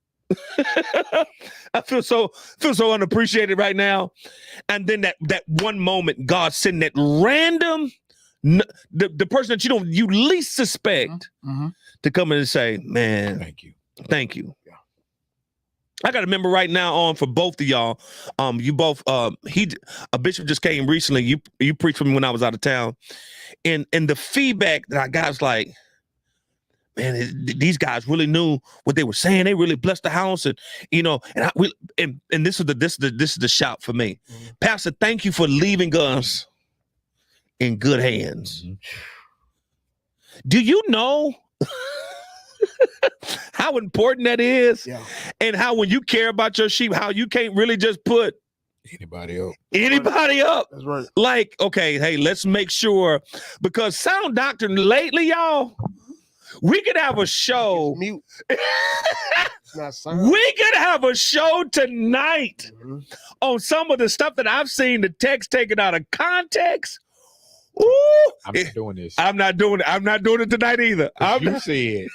I feel so unappreciated right now. And then that one moment, God sending that random, the person that you least suspect to come in and say, man, thank you. Yeah. I got a member right now on for both of y'all. You both, a bishop just came recently. You preached for me when I was out of town. And the feedback that I got was like, man, these guys really knew what they were saying. They really blessed the house, and and this is the shout for me, Pastor. Thank you for leaving us in good hands. Do you know how important that is? Yeah. And how when you care about your sheep, how you can't really just put anybody up. That's right. Like, okay, hey, let's make sure, because sound doctrine lately, y'all, we could have a show. Mute. It's not sound. We could have a show tonight on some of the stuff that I've seen, the text taken out of context. Ooh, I'm not doing this. I'm not doing it. I'm not doing it tonight either. Said.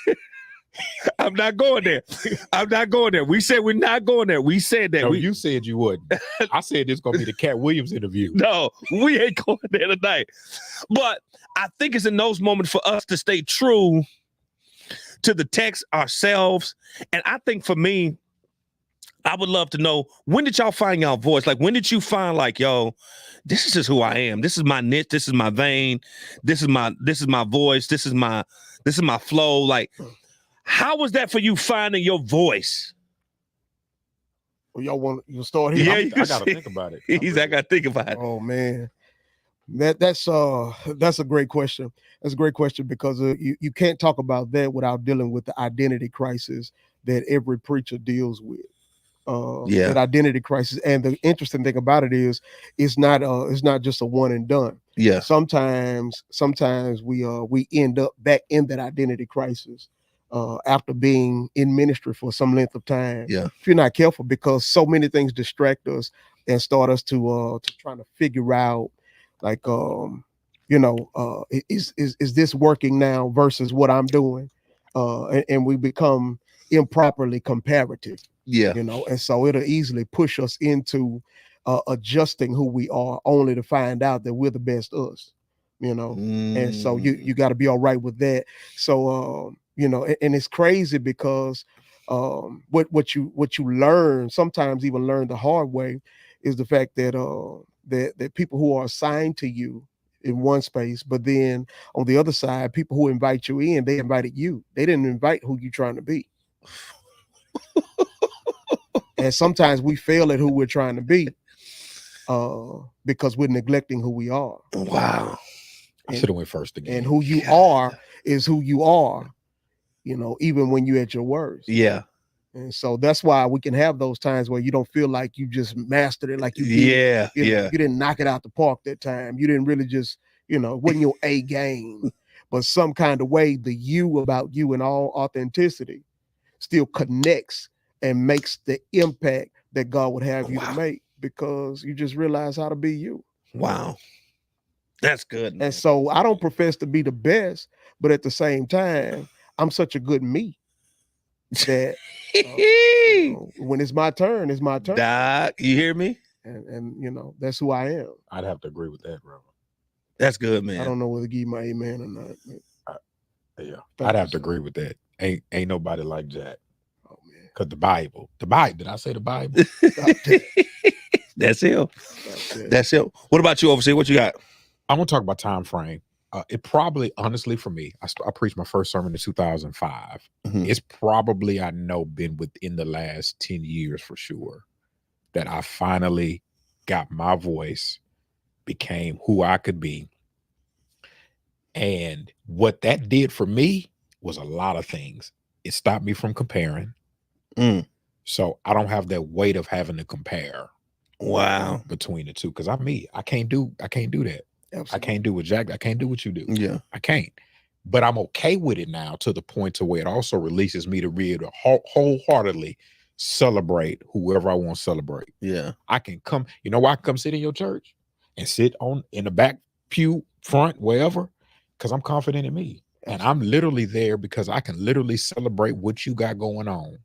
I'm not going there. I'm not going there. We said we're not going there. We said that. No, you said you wouldn't. I said this is gonna be the Cat Williams interview. No, we ain't going there tonight. But I think it's in those moments for us to stay true to the text ourselves. And I think for me, I would love to know, when did y'all find y'all voice? Like, when did you find, like, yo, this is just who I am. This is my niche. This is my vein. This is my voice. This is my flow. Like, how was that for you finding your voice? Well, y'all want you start here? Yeah, I gotta think about it. I gotta think about it. Oh man, that's a great question. That's a great question, because you can't talk about that without dealing with the identity crisis that every preacher deals with. That identity crisis. And the interesting thing about it is, it's not just a one and done. Yeah. Sometimes we end up back in that identity crisis after being in ministry for some length of time. Yeah. If you're not careful, because so many things distract us and start us to trying to figure out, like, is this working now versus what I'm doing? And we become improperly comparative. Yeah. And so it'll easily push us into adjusting who we are, only to find out that we're the best us, and so you got to be all right with that. So and it's crazy, because what you learn, sometimes even learn the hard way, is the fact that that people who are assigned to you in one space, but then on the other side, people who invite you in, they invited you. They didn't invite who you're trying to be. And sometimes we fail at who we're trying to be because we're neglecting who we are. Wow. I should have went first again. And who you are is who you are, even when you're at your worst. Yeah. And so that's why we can have those times where you don't feel like you just mastered it, like you did. You didn't knock it out the park that time. You didn't really just, wasn't your A game. But some kind of way, the you about you in all authenticity still connects and makes the impact that God would have you to make, because you just realize how to be you. Wow. That's good, man. And so I don't profess to be the best, but at the same time, I'm such a good me that when it's my turn, it's my turn. Doc, you hear me? And that's who I am. I'd have to agree with that, bro. That's good, man. I don't know whether to give you my amen or not. I'd have to agree with that. Ain't nobody like Jack. Oh man. Because the Bible, did I say the Bible? That's him. That's him. What about you, Overseer? What you got? I want to talk about time frame. It probably, honestly, for me, I preached my first sermon in 2005. It's probably, I know, been within the last 10 years for sure that I finally got my voice, became who I could be. And what that did for me was a lot of things. It stopped me from comparing. So I don't have that weight of having to compare. Wow. Between the two. Because I'm me. I can't do that. Absolutely. I can't do what Jack. I can't do what you do. Yeah. I can't. But I'm okay with it now, to the point to where it also releases me to be able to wholeheartedly celebrate whoever I want to celebrate. Yeah. I can come, why I can come sit in your church and sit in the back pew, front, wherever, because I'm confident in me. And I'm literally there because I can literally celebrate what you got going on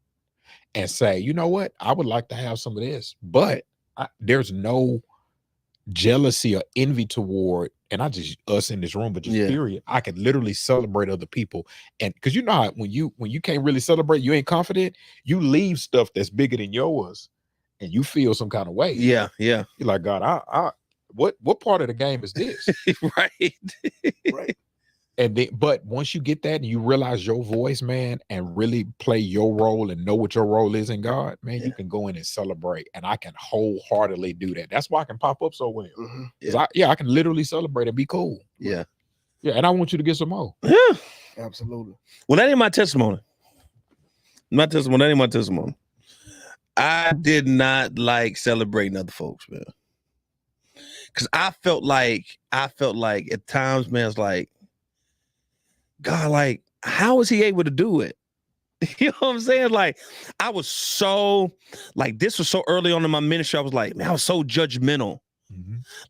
and say, you know what? I would like to have some of this, but there's no jealousy or envy toward, and not just us in this room, but just period. I can literally celebrate other people. And because you know how when you can't really celebrate, you ain't confident, you leave stuff that's bigger than yours and you feel some kind of way. Yeah. You're like, God, what part of the game is this? Right. Right. And then, but once you get that and you realize your voice, man, and really play your role and know what your role is in God, man, you can go in and celebrate. And I can wholeheartedly do that. That's why I can pop up so well. I can literally celebrate and be cool. Yeah. Yeah. And I want you to get some more. Yeah. Absolutely. Well, that ain't my testimony. That ain't my testimony. I did not like celebrating other folks, man. Cause I felt like at times, man, it's like, God, like, how is he able to do it? You know what I'm saying? Like, I was so, like, this was so early on in my ministry. I was like, man, I was so judgmental.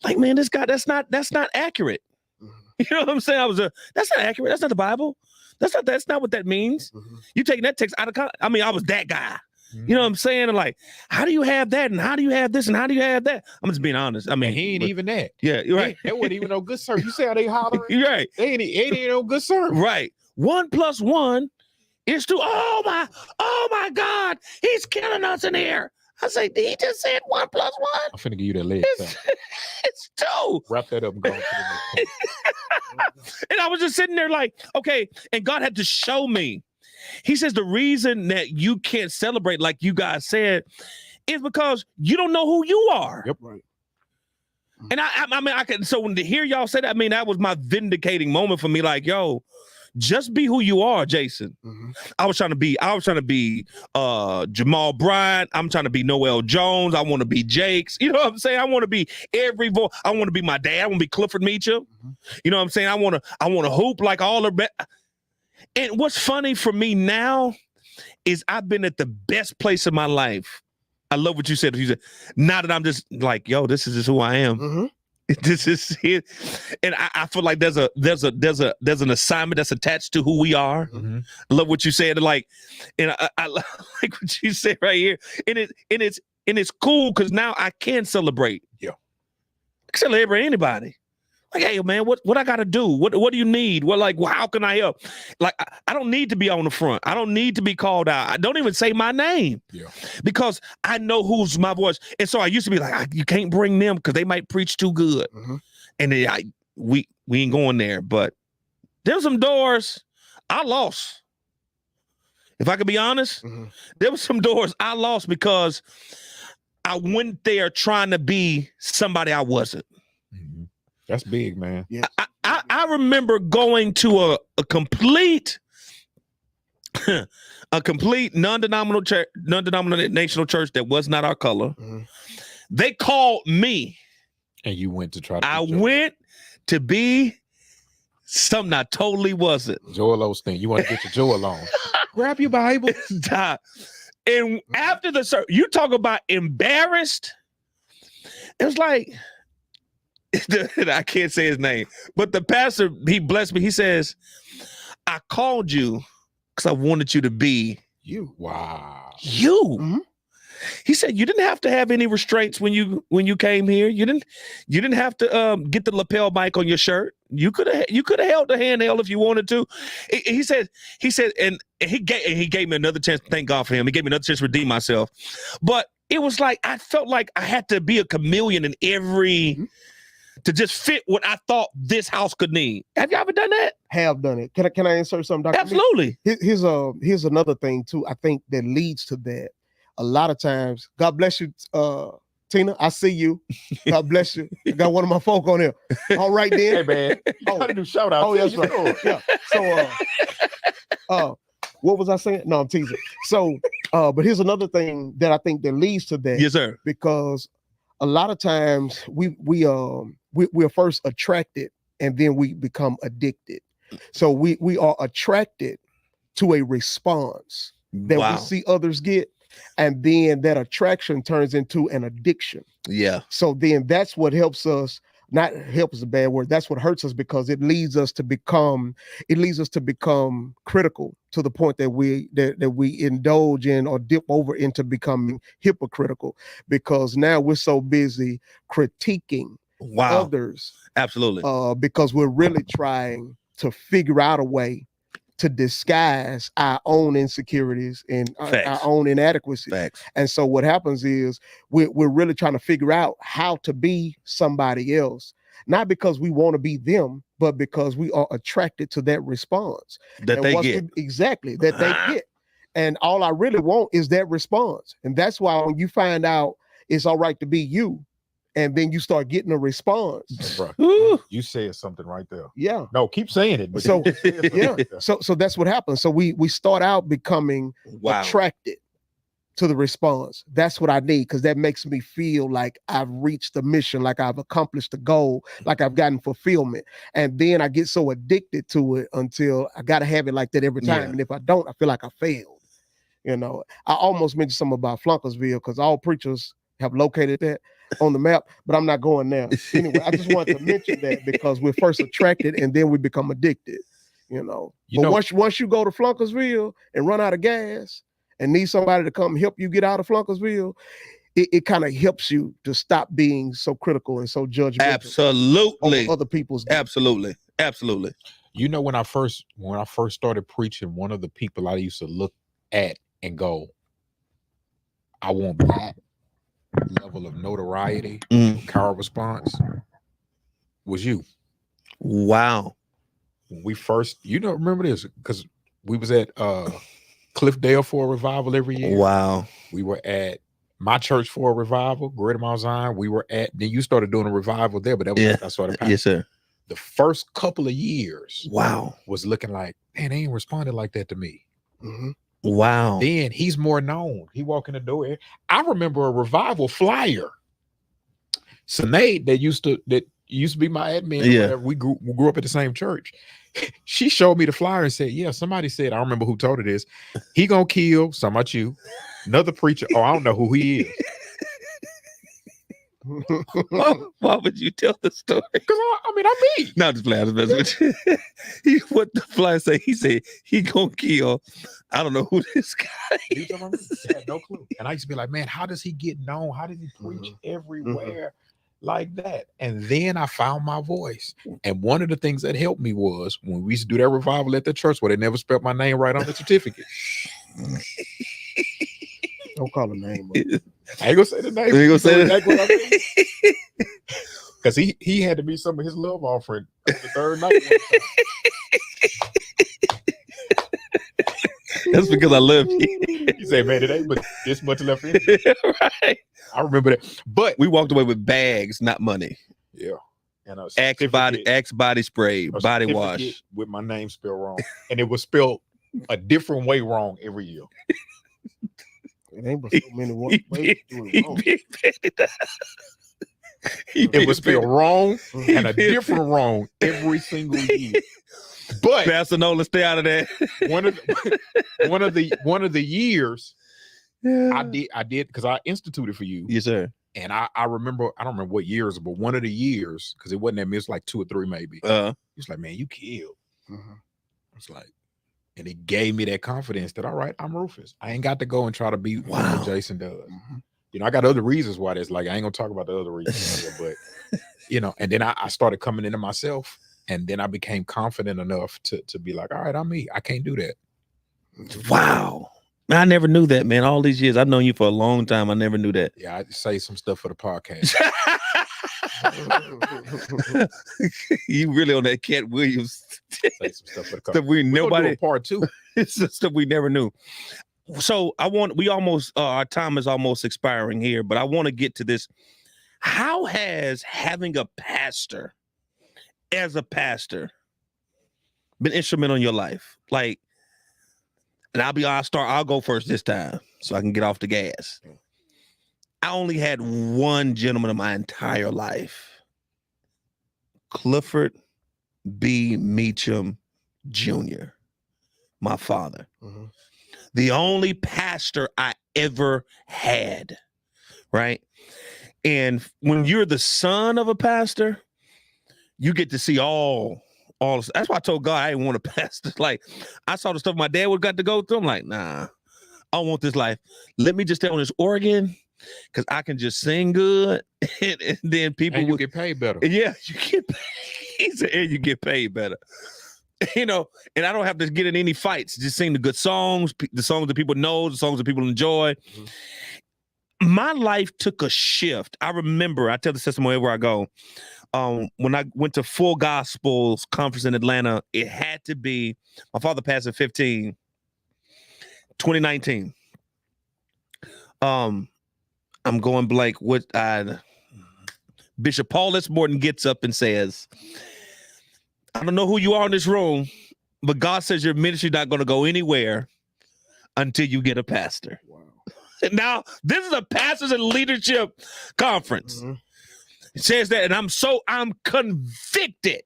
Like, man, this guy, that's not accurate. You know what I'm saying? That's not accurate. That's not the Bible. That's not what that means. You taking that text out of context. I mean, I was that guy. You know what I'm saying? And like, how do you have that? And how do you have this? And how do you have that? I'm just being honest. I mean, and he ain't even that. Yeah, you're right. That wasn't even no good service. You see how they hollering? You're right. They ain't even no good service. Right. 1 + 1 is 2. Oh my God, he's killing us in here. I say, he just said 1 + 1. I'm finna give you that leg. It's 2. Wrap that up and go on to the next. And I was just sitting there like, okay, and God had to show me. He says the reason that you can't celebrate, like you guys said, is because you don't know who you are. Yep. Right. And I mean, I can. So when to hear y'all say that, I mean, that was my vindicating moment for me. Like, yo, just be who you are, Jason. I was trying to be Jamal Bryant. I'm trying to be Noel Jones. I want to be Jakes. You know what I'm saying? I want to be every voice. I want to be my dad. I want to be Clifford Meachum. You know what I'm saying? I want to hoop like all the best. And what's funny for me now is I've been at the best place in my life. I love what you said. You said, now that I'm just like, yo, this is just who I am. This is it. And I feel like there's an assignment that's attached to who we are. I love what you said. Like, and I like what you said right here. And it's cool because now I can celebrate. Yeah. I can celebrate anybody. Like, hey, man, what I got to do? What do you need? How can I help? Like, I don't need to be on the front. I don't need to be called out. I don't even say my name because I know who's my voice. And so I used to be like, you can't bring them because they might preach too good. And then we ain't going there. But there's some doors I lost. If I could be honest, there were some doors I lost because I went there trying to be somebody I wasn't. That's big, man. Yes. I remember going to a complete non-denominational church that was not our color. They called me. And you went to try to I went to be something I totally wasn't. Joel Osteen. You want to get your Joel on. Grab your Bible. And after the service, you talk about embarrassed. It was like, I can't say his name, but the pastor, he blessed me. He says, I called you because I wanted you to be you. Wow. You. He said you didn't have to have any restraints when you came here. You didn't have to get the lapel mic on your shirt. You could have held the handheld if you wanted to. He said, and he gave me another chance. Thank God for him. He gave me another chance to redeem myself. But it was like I felt like I had to be a chameleon in every. To just fit what I thought this house could need. Have you ever done that? Have done it. Can I insert something, Dr. Absolutely. Here's another thing too. I think that leads to that. A lot of times, God bless you, Tina. I see you. God bless you. I got one of my folk on here. All right, then. Hey man, you gotta do shout out. Oh, that's right. Yeah. So, what was I saying? No, I'm teasing. So, but here's another thing that I think that leads to that. Yes, sir. Because a lot of times we're first attracted and then we become addicted. So we are attracted to a response that we see others get, and then that attraction turns into an addiction. Yeah. So then that's what helps us. Not help is a bad word. That's what hurts us because it leads us to become critical to the point that we indulge in or dip over into becoming hypocritical because now we're so busy critiquing others. Absolutely. Because we're really trying to figure out a way to disguise our own insecurities and our own inadequacies. Facts. And so what happens is we're really trying to figure out how to be somebody else. not because we want to be them, but because we are attracted to that response that and they once get. exactly that they get. And all I really want is that response. And that's why when you find out it's all right to be you, and then you start getting a response. Bro, you said something right there. Yeah. No, keep saying it. But So yeah. So that's what happens. So we start out becoming attracted to the response. That's what I need, because that makes me feel like I've reached the mission, like I've accomplished the goal, like I've gotten fulfillment. And then I get so addicted to it until I got to have it like that every time. Yeah. And if I don't, I feel like I failed. You know, I almost mentioned something about Flunkersville because all preachers have located that on the map, but I'm not going there. Anyway, I just wanted to mention that because we're first attracted and then we become addicted, you know. Once you go to Flunkersville and run out of gas and need somebody to come help you get out of Flunkersville, it kind of helps you to stop being so critical and so judgmental. Absolutely. Other people's gifts. Absolutely. You know, when I first started preaching, one of the people I used to look at and go, I want that level of notoriety, car response, was you. Wow. When we first, remember this, because we was at Cliffdale for a revival every year. Wow. We were at my church for a revival, Greater Mount Zion. We were at, then you started doing a revival there, but that was I started passing. Yes, sir. The first couple of years, was looking like, man, they ain't responded like that to me. Mm-hmm. Wow. Then he's more known. He walk in the door. I remember a revival flyer. Sinead that used to be my admin. Yeah. We grew up at the same church. She showed me the flyer and said, yeah, somebody said, I don't remember who told her this. He gonna kill, some about you, another preacher. Oh, I don't know who he is. Why would you tell the story? Because I'm me. Not just playing. What the flyer say? He said he gonna kill. I don't know who this guy is. I had no clue. And I used to be like, man, how does he get known? How does he preach everywhere like that? And then I found my voice. And one of the things that helped me was when we used to do that revival at the church where they never spelled my name right on the certificate. Don't call a name. I ain't gonna say the name. You ain't gonna say that? Because he had to be some of his love offering the third night. That's because I love you. He said, man, it ain't but this much left in it. Right. I remember that. But we walked away with bags, not money. Yeah. And Axe body spray, body wash. With my name spelled wrong. And it was spelled a different way wrong every year. It ain't but so many ways to do it wrong. It was spelled wrong and a different wrong every single year. But Pastor Nolan, stay out of that. one of the years I did because I instituted for you. Yes, sir. And I remember, I don't remember what years, but one of the years, because it wasn't that many, it was like 2 or 3 maybe. He was like, man, you killed. I was like, and it gave me that confidence that, all right, I'm Rufus. I ain't got to go and try to be what Jason does. You know, I got other reasons why that's like, I ain't gonna talk about the other reasons, but and then I started coming into myself, and then I became confident enough to be like, all right, I'm me. I can't do that. Wow. I never knew that, man. All these years, I've known you for a long time. I never knew that. Yeah, I say some stuff for the podcast. You really on that Cat Williams. Say some stuff for the podcast. Nobody part 2. It's just stuff we never knew. So our time is almost expiring here, but I want to get to this. How has having a pastor as a pastor been instrumental in your life? Like, and I'll go first this time so I can get off the gas. I only had one gentleman in my entire life, Clifford B. Meachum Jr., my father. The only pastor I ever had, right? And when you're the son of a pastor, you get to see all that's why I told God I didn't want a pastor. Like, I saw the stuff my dad would got to go through. I'm like, nah, I don't want this life. Let me just stay on this organ because I can just sing good. and then people would get paid better. Yeah, you get paid. And you get paid better. And I don't have to get in any fights. Just sing the good songs, the songs that people know, the songs that people enjoy. My life took a shift. I remember, I tell the testimony wherever I go. When I went to Full Gospels Conference in Atlanta, it had to be, my father passed at 2019. I'm going blank. Bishop Paul S. Morton gets up and says, I don't know who you are in this room, but God says your ministry not going to go anywhere until you get a pastor. Wow. Now, this is a pastors and leadership conference. Mm-hmm. It says that, and I'm convicted,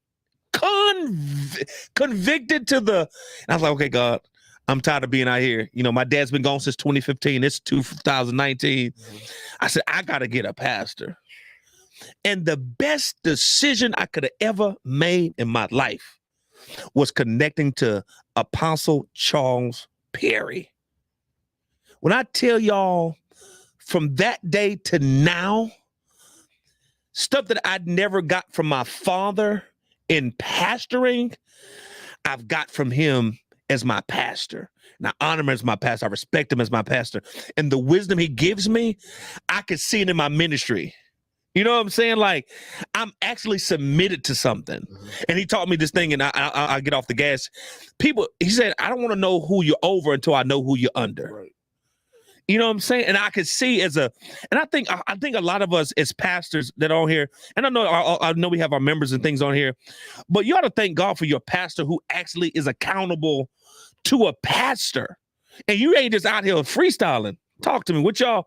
convicted to the, and I was like, okay, God, I'm tired of being out here. You know, my dad's been gone since 2015. It's 2019. Mm-hmm. I said, I got to get a pastor. And the best decision I could have ever made in my life was connecting to Apostle Charles Perry. When I tell y'all, from that day to now, stuff that I'd never got from my father in pastoring, I've got from him as my pastor. And I honor him as my pastor. I respect him as my pastor. And the wisdom he gives me, I can see it in my ministry. You know what I'm saying? Like, I'm actually submitted to something. Mm-hmm. And he taught me this thing, and I get off the gas. He said, I don't want to know who you're over until I know who you're under. Right. You know what I'm saying? And I could see and I think a lot of us as pastors that are on here, and I know we have our members and things on here, but you ought to thank God for your pastor who actually is accountable to a pastor. And you ain't just out here freestyling. Talk to me. What's your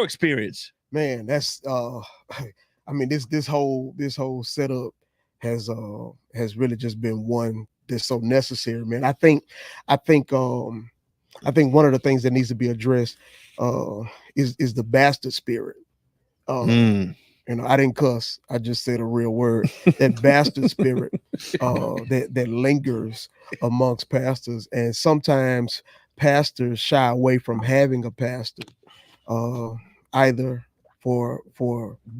experience? Man, that's I mean, this whole setup has really just been one that's so necessary, man. I think one of the things that needs to be addressed is the bastard spirit. You know, I didn't cuss. I just said a real word. That bastard spirit that lingers amongst pastors, and sometimes pastors shy away from having a pastor, either for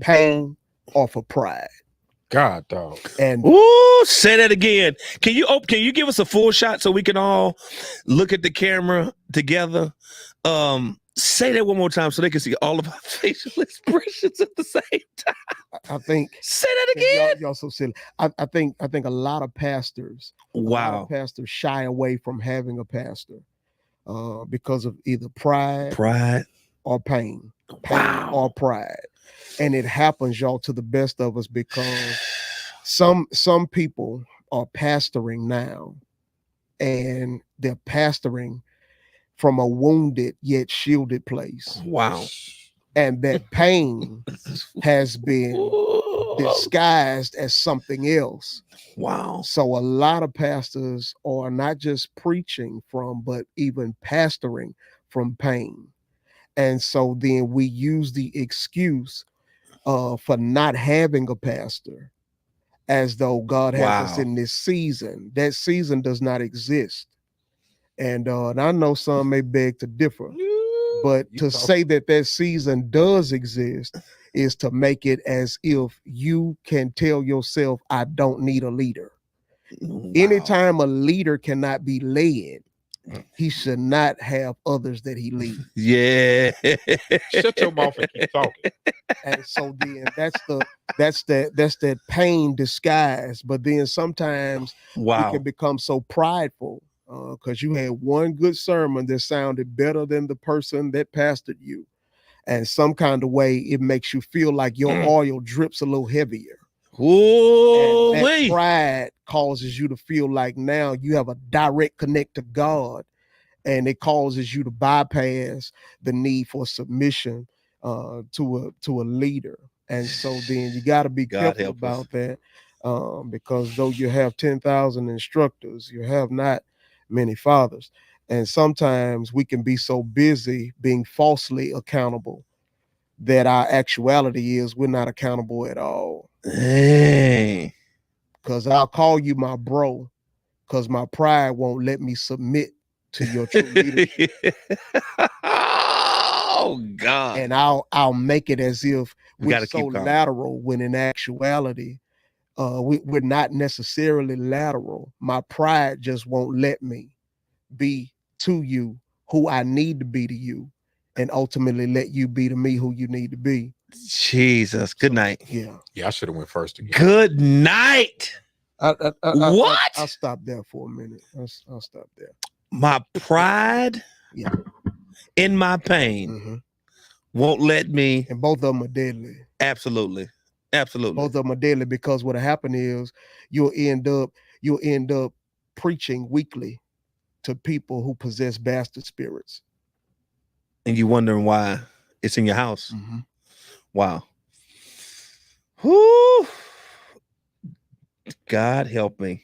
pain or for pride. God, dog. And say that again. Can you give us a full shot so we can all look at the camera together? Say that one more time so they can see all of our facial expressions at the same time. I think. Say that again. Y'all so silly. I think a lot of pastors. Wow. Pastors shy away from having a pastor because of either pride, or pain. Pain or pride. And it happens, y'all, to the best of us, because some people are pastoring now, and they're pastoring from a wounded yet shielded place. Wow. And that pain has been disguised as something else. Wow. So a lot of pastors are not just preaching from, but even pastoring from pain. And so then we use the excuse for not having a pastor as though God has us in this season. That season does not exist. And I know some may beg to differ, but to say that season does exist is to make it as if you can tell yourself, I don't need a leader. Wow. Anytime a leader cannot be led, he should not have others that he leads. Yeah. Shut your mouth and keep talking. And so then that's that pain disguised. But then sometimes you can become so prideful because you had one good sermon that sounded better than the person that pastored you. And some kind of way it makes you feel like your oil drips a little heavier. Ooh, and that pride causes you to feel like now you have a direct connect to God, and it causes you to bypass the need for submission to a leader. And so then you got to be careful about that, because though you have 10,000 instructors, you have not many fathers. And sometimes we can be so busy being falsely accountable that our actuality is we're not accountable at all. Hey. Because I'll call you my bro, because my pride won't let me submit to your true leadership. Oh God. And I'll make it as if we're so lateral, when in actuality we're not necessarily lateral. My pride just won't let me be to you who I need to be to you, and ultimately let you be to me who you need to be. Jesus. Good night. Yeah. Yeah, I should have went first again. Good night. What? I'll stop there for a minute. I'll stop there. My pride in my pain won't let me. And both of them are deadly. Absolutely. Both of them are deadly, because what'll happen is you'll end up preaching weekly to people who possess bastard spirits. And you wondering why it's in your house. Wow. Whoo. God help me.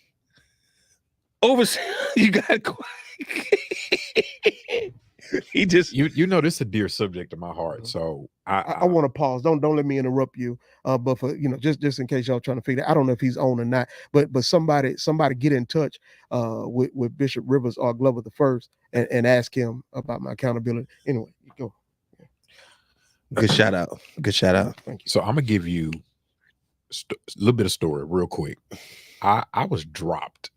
You got quiet. He just you know this is a dear subject to my heart. So I want to pause. Don't let me interrupt you. But for just in case y'all trying to figure out, I don't know if he's on or not. But somebody get in touch with Bishop Rivers or Glover the First and ask him about my accountability. Anyway, you go. Yeah. Good shout out. Good shout out. Thank you. So I'm gonna give you a little bit of story real quick. I was dropped.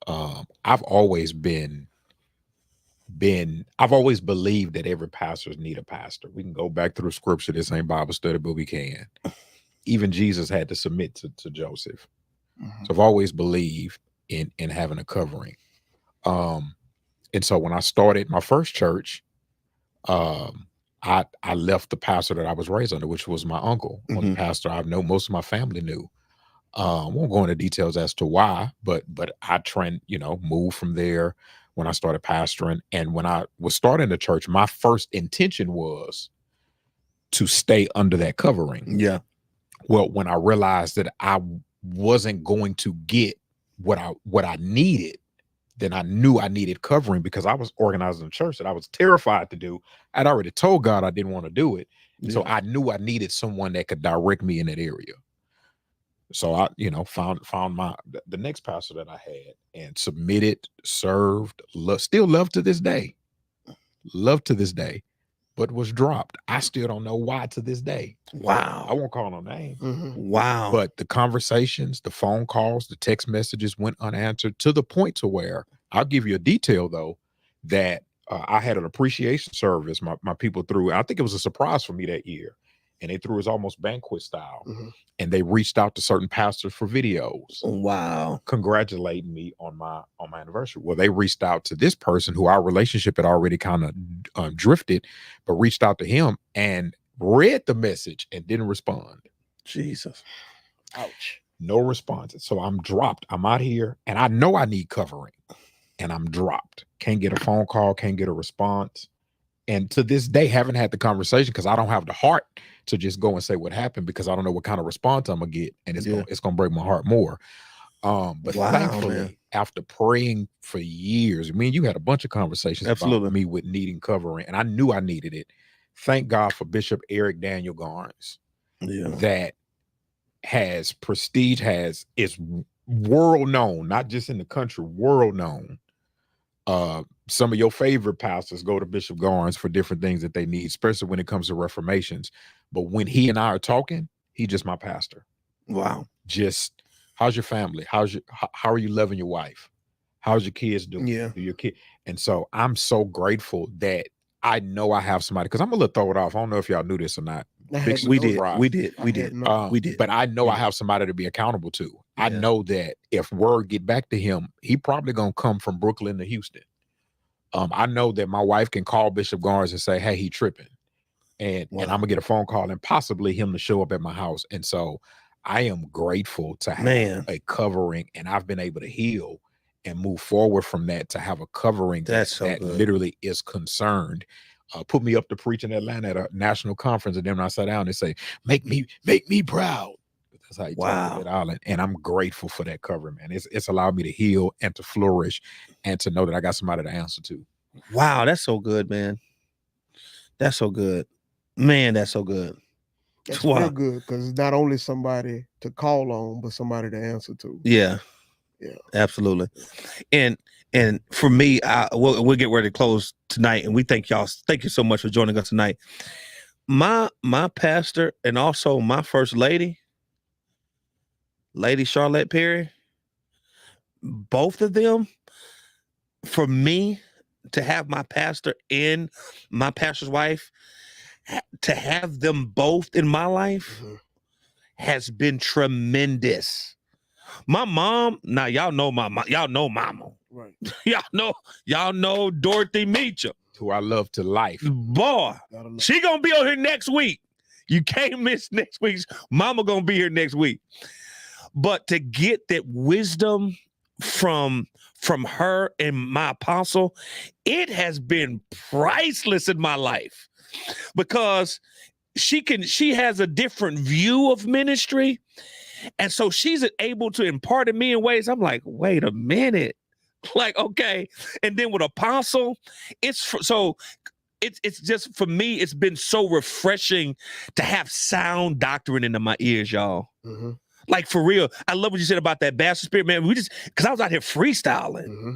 I've always believed that every pastor need a pastor. We can go back through scripture. This ain't Bible study, but we can. Even Jesus had to submit to Joseph. So I've always believed in having a covering. And so when I started my first church, I left the pastor that I was raised under, which was my uncle, one pastor I know most of my family knew. I won't go into details as to why, but I moved from there when I started pastoring. And when I was starting the church, my first intention was to stay under that covering. Yeah. Well, when I realized that I wasn't going to get what I needed, then I knew I needed covering, because I was organizing a church that I was terrified to do. I'd already told God I didn't want to do it. So I knew I needed someone that could direct me in that area. So I, found the next pastor that I had and submitted, served, still love to this day, but was dropped. I still don't know why to this day. Wow. I won't call no name. Wow. But the conversations, the phone calls, the text messages went unanswered, to the point to where, I'll give you a detail though, that I had an appreciation service. My people threw, I think it was a surprise for me that year. And they threw it almost banquet style. And they reached out to certain pastors for videos. Wow. Congratulating me on my anniversary. Well, they reached out to this person who our relationship had already kind of drifted, but reached out to him and read the message and didn't respond. Jesus. Ouch. No response. So I'm dropped. I'm out here and I know I need covering, and I'm dropped. Can't get a phone call, can't get a response. And to this day, haven't had the conversation, because I don't have the heart to just go and say what happened, because I don't know what kind of response I'm gonna get, and it's gonna break my heart more. But thankfully, man, after praying for years, I mean, you had a bunch of conversations about me with needing covering, and I knew I needed it. Thank God for Bishop Eric Daniel Garnes, that has prestige, is world known, not just in the country, world known. Some of your favorite pastors go to Bishop Garnes for different things that they need, especially when it comes to reformations. But when he and I are talking, he's just my pastor. Wow. Just, how's your family? How are you loving your wife? How's your kids doing? Yeah. Do your kid? And so I'm so grateful that I know I have somebody, because I'm a little throw it off. I don't know if y'all knew this or not. We did. But I know I have somebody to be accountable to. I know that if word get back to him, he probably gonna come from Brooklyn to Houston. I know that my wife can call Bishop Garnes and say, hey, he tripping. And I'm gonna get a phone call and possibly him to show up at my house. And so I am grateful to have a covering, and I've been able to heal and move forward from that to have a covering that literally is concerned. Put me up to preach in Atlanta at a national conference, and then when I sat down, they say, make me proud. That's how you talk to that island. And I'm grateful for that covering, man. It's allowed me to heal and to flourish and to know that I got somebody to answer to. Wow, that's so good, man. That's so good. Man, that's so good. That's real good, because it's not only somebody to call on, but somebody to answer to. Yeah. Yeah, absolutely. And for me, we'll get ready to close tonight, and we thank y'all. Thank you so much for joining us tonight. My pastor and also my first lady, Lady Charlotte Perry, both of them, for me to have my pastor and my pastor's wife to have them both in my life has been tremendous. My mom, now y'all know mama. Right. y'all know Dorothy Meachum, who I love to life. Boy, she gonna be on here next week. You can't miss next week's. Mama gonna be here next week. But to get that wisdom from her and my apostle, it has been priceless in my life, because she has a different view of ministry. And so she's able to impart in me in ways I'm like, wait a minute. Like, okay. And then with apostle, it's just, for me, it's been so refreshing to have sound doctrine into my ears, y'all. Mm-hmm. Like, for real. I love what you said about that bastard spirit, man. Because I was out here freestyling. Mm-hmm.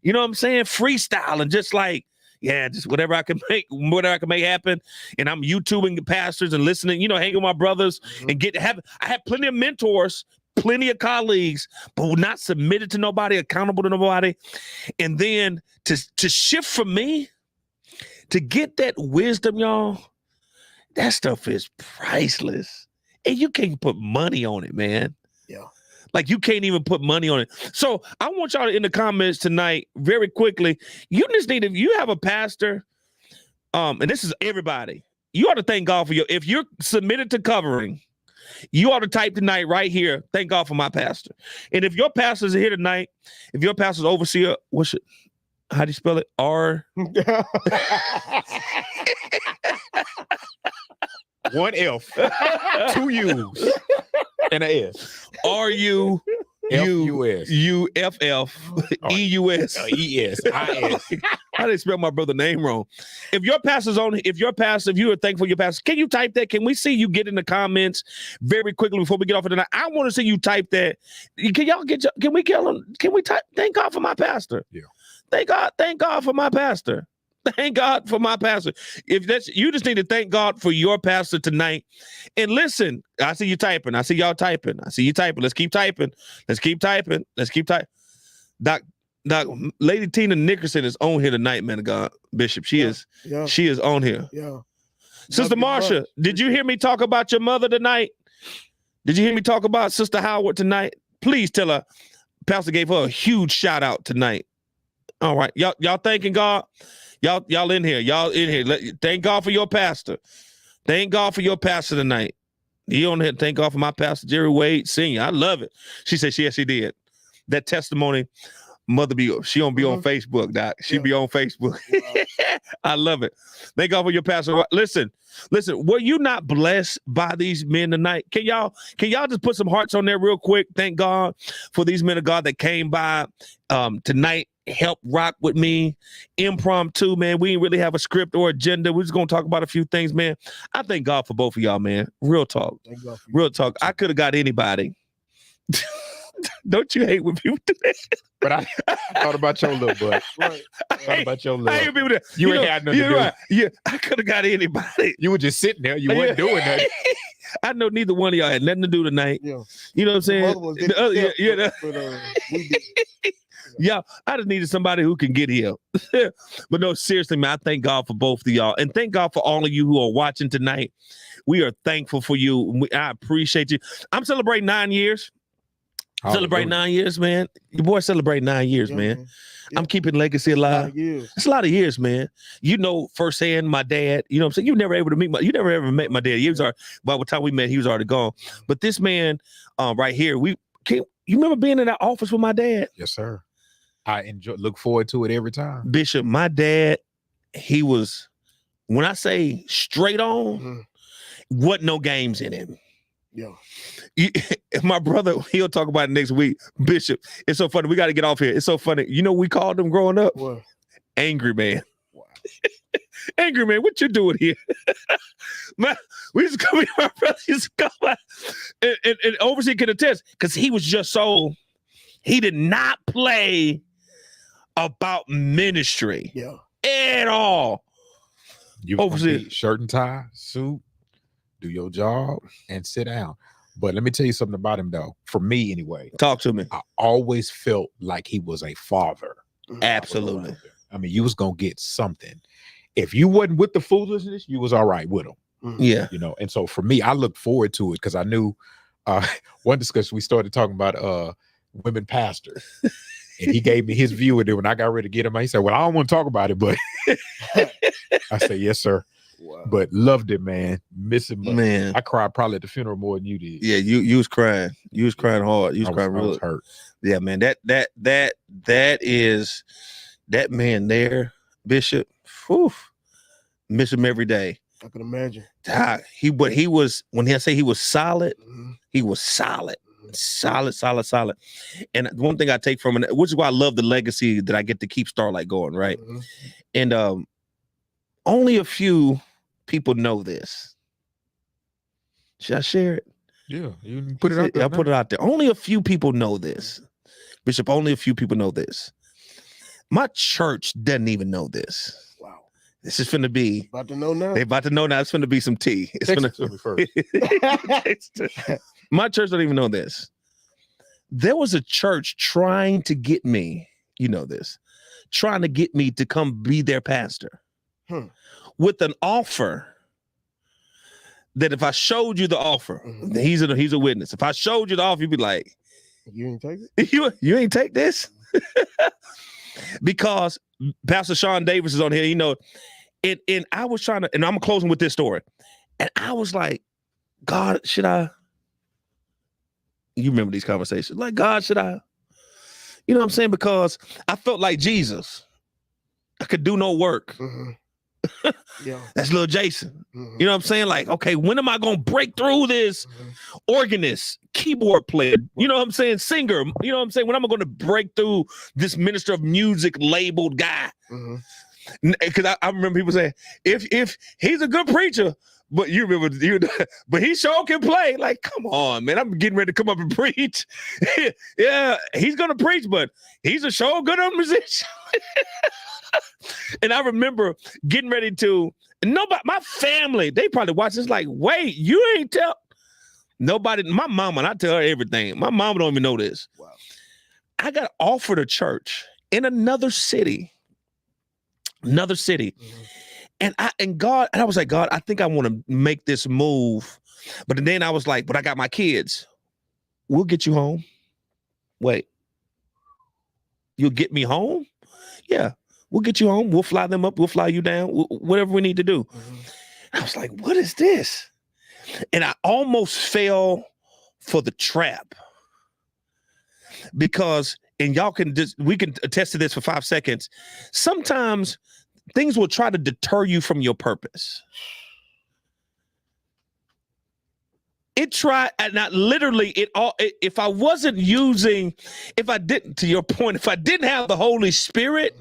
You know what I'm saying? Freestyling, just like, yeah, just whatever I can make happen. And I'm YouTubing pastors and listening, hanging with my brothers and I have plenty of mentors, plenty of colleagues, but not submitted to nobody, accountable to nobody. And then to shift from me, to get that wisdom, y'all, that stuff is priceless. And you can't put money on it, man. Yeah. Like, you can't even put money on it. So I want y'all in the comments tonight, very quickly, you just need, if you have a pastor, and this is everybody, you ought to thank God for if you're submitted to covering, you ought to type tonight right here, thank God for my pastor. And if your pastors are here tonight, if your pastor's overseer, how do you spell it? R. One F, two U's, and a S. R-U-U-S. U-F-F. E-U-S. E-S-I-S. I didn't spell my brother's name wrong. If you are thankful for your pastor, can you type that? Can we see you get in the comments very quickly before we get off of tonight? I want to see you type that. Can we type, thank God for my pastor? Yeah. Thank God for my pastor. Thank God for my pastor. If that's, you just need to thank God for your pastor tonight. And listen, I see you typing. I see y'all typing. I see you typing. Let's keep typing. Doc, Lady Tina Nickerson is on here tonight, man of God. Bishop, she is on here. Yeah. Sister Marsha, did you hear me talk about your mother tonight? Did you hear me talk about Sister Howard tonight? Please tell her Pastor gave her a huge shout out tonight. All right. Y'all thanking God. Y'all in here. Thank God for your pastor. Thank God for your pastor tonight. He on here. Thank God for my pastor, Jerry Wade Sr. I love it. She said, yes, she did. That testimony, she don't be on Facebook, Doc. She be on Facebook. I love it. Thank God for your pastor. Listen, were you not blessed by these men tonight? Can y'all just put some hearts on there real quick? Thank God for these men of God that came by tonight, help rock with me. Impromptu, man. We didn't really have a script or agenda. We're just gonna talk about a few things, man. I thank God for both of y'all, man. Real talk. Real talk. I could have got anybody. Don't you hate when people do that? But I thought about your little butt. Right. I thought about your little. I hate people that. You ain't had nothing to do. Right. Yeah, I could have got anybody. You were just sitting there. You weren't doing nothing. I know neither one of y'all had nothing to do tonight. Yeah. You know what I'm saying? Yeah, I just needed somebody who can get here. But no, seriously, man, I thank God for both of y'all. And thank God for all of you who are watching tonight. We are thankful for you. I appreciate you. I'm celebrating 9 years. Celebrate 9 years, man. Your boy celebrating 9 years, man. Yeah. I'm keeping legacy alive. It's a lot of years, man. You know firsthand my dad. You know what I'm saying? You never ever met my dad. By the time we met, he was already gone. But this man right here, you remember being in that office with my dad? Yes, sir. I look forward to it every time. Bishop, my dad, he was, when I say straight on, wasn't no games in him. Yeah. My brother, he'll talk about it next week. Bishop, it's so funny. We got to get off here. It's so funny. You know what we called him growing up? What? Angry man. Wow. Angry man, what you doing here? Man, we just come here. My brother used to come out. And Overseer can attest, because he was just so, he did not play about ministry. Yeah. At all. You Overseer, shirt and tie, suit, do your job, and sit down. But let me tell you something about him, though. For me, anyway. Talk to me. I always felt like he was a father. Absolutely. I mean, you was going to get something. if you wasn't with the foolishness, you was all right with them. Yeah. You know, and so for me, I look forward to it because I knew one discussion we started talking about women pastors. And he gave me his view of it when I got ready to get him. He said, well, I don't want to talk about it, but I said, yes, sir. Wow. But loved it, man. Miss him. Man. I cried probably at the funeral more than you did. Yeah, you was crying. You was crying hard. You was crying real. I was hurt. Yeah, man. That is that man there, Bishop. Whew, miss him every day. I can imagine. He was when I say he was solid, he was solid. Solid. And one thing I take from it, which is why I love the legacy that I get to keep Starlight going, right? And only a few people know this. Should I share it? Yeah, you can put it out there. I'll put it out there. Only a few people know this. Bishop, only a few people know this. My church doesn't even know this. Wow. This is finna be about to know now. They about to know now. It's finna be some tea. It's finna to me first. My church don't even know this. There was a church trying to get me, you know this, trying to get me to come be their pastor with an offer that if I showed you the offer, he's a witness. If I showed you the offer, you'd be like, you ain't take it? You ain't take this? Because Pastor Sean Davis is on here, you know, and I was trying to, and I'm closing with this story. And I was like, God, should I? You remember these conversations. Like, God, should I? You know what I'm saying? Because I felt like Jesus. I could do no work. Yeah. That's little Jason. You know what I'm saying? Like, okay, when am I going to break through this organist, keyboard player, you know what I'm saying? Singer, you know what I'm saying? When am I going to break through this minister of music labeled guy? Because I remember people saying, if he's a good preacher, but you remember, but he sure can play. Like, come on, man. I'm getting ready to come up and preach. Yeah, he's going to preach, but he's a sure good musician. And I remember getting ready to, nobody, my family, they probably watch this like, wait, you ain't tell nobody, my mama, and I tell her everything. My mama don't even know this. Wow. I got offered a church in another city. And I was like, God, I think I want to make this move. But then I was like, but I got my kids. We'll get you home. Wait, you'll get me home? Yeah, we'll get you home. We'll fly them up. We'll fly you down. Whatever we need to do. I was like, what is this? And I almost fell for the trap. Because, and y'all can just, we can attest to this for 5 seconds. Sometimes things will try to deter you from your purpose. It tried, and not literally, if I wasn't using, if I didn't, to your point, if I didn't have the Holy Spirit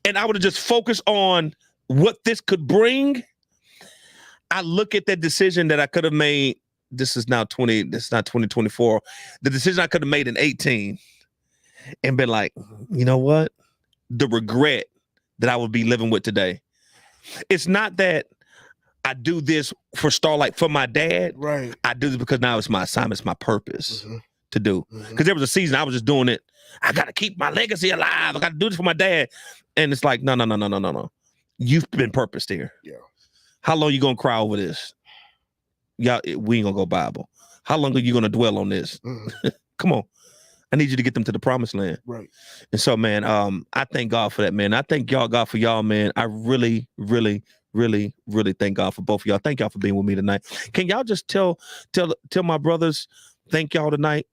and I would have just focused on what this could bring, I look at that decision that I could have made. This is not 2024. The decision I could have made in 18 and been like, you know what? The regret that I would be living with today. It's not that I do this for Starlight, for my dad. Right. I do this because now it's my assignment, it's my purpose to do. Because there was a season I was just doing it. I got to keep my legacy alive. I got to do this for my dad. And it's like, no. You've been purposed here. Yeah. How long you going to cry over this? Y'all, we ain't going to go Bible. How long are you going to dwell on this? Come on. I need you to get them to the promised land. Right. And so, man, I thank God for that, man. I thank God for y'all, man. I really, really, really, really thank God for both of y'all. Thank y'all for being with me tonight. Can y'all just tell my brothers, thank y'all tonight?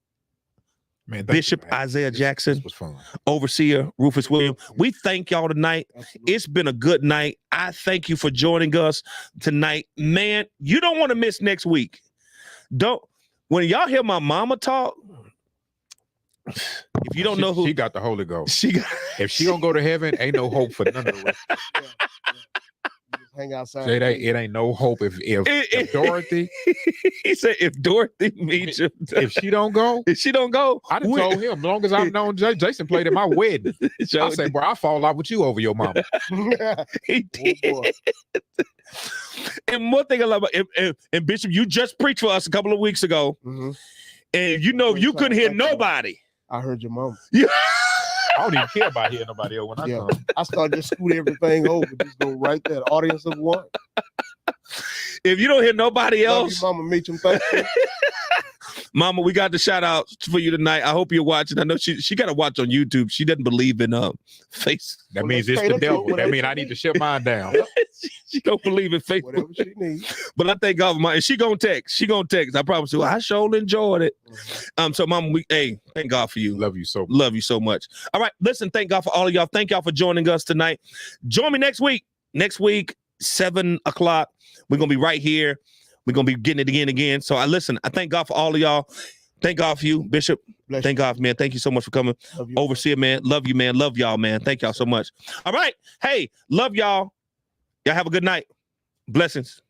Man, Bishop Isaiah Jackson, this was fun. Overseer Rufus Williams. We thank y'all tonight. Absolutely. It's been a good night. I thank you for joining us tonight. Man, you don't want to miss next week. When y'all hear my mama talk, if you don't know who she got the Holy Ghost. If she don't go to heaven, ain't no hope for none of the rest. Hang outside. So it ain't no hope if Dorothy. He said if Dorothy Meachum, if she don't go, I done told him. As long as I've known Jason played at my wedding. I said, bro, I fall out with you over your mama. He did. Oh, and one thing I love about and Bishop, you just preached for us a couple of weeks ago, and you know you couldn't hear nobody. I heard your mom. Yeah. I don't even care about hearing nobody else when I come. I started to scoot everything over. Just go right there. Audience of one. If you don't hear nobody else, love you, Mama Meachum. Thank you. Mama, we got the shout out for you tonight. I hope you're watching. I know she got to watch on YouTube. She doesn't believe in face. That means it's the devil. That means I need to shut mine down. She don't believe in Facebook. Whatever she needs. But I thank God for and she gonna text. She gonna text. I promise you. I sure enjoyed it. So Mama, thank God for you. Love you so much. Love you so much. All right, listen, thank God for all of y'all. Thank y'all for joining us tonight. Join me next week. Next week, 7 o'clock. We're gonna be right here. We're gonna be getting it again. So I thank God for all of y'all. Thank God for you, Bishop. Bless thank you. God, man. Thank you so much for coming. Overseer, man. Love you, man. Love y'all, man. Thank y'all so much. All right. Hey, love y'all. Y'all have a good night. Blessings.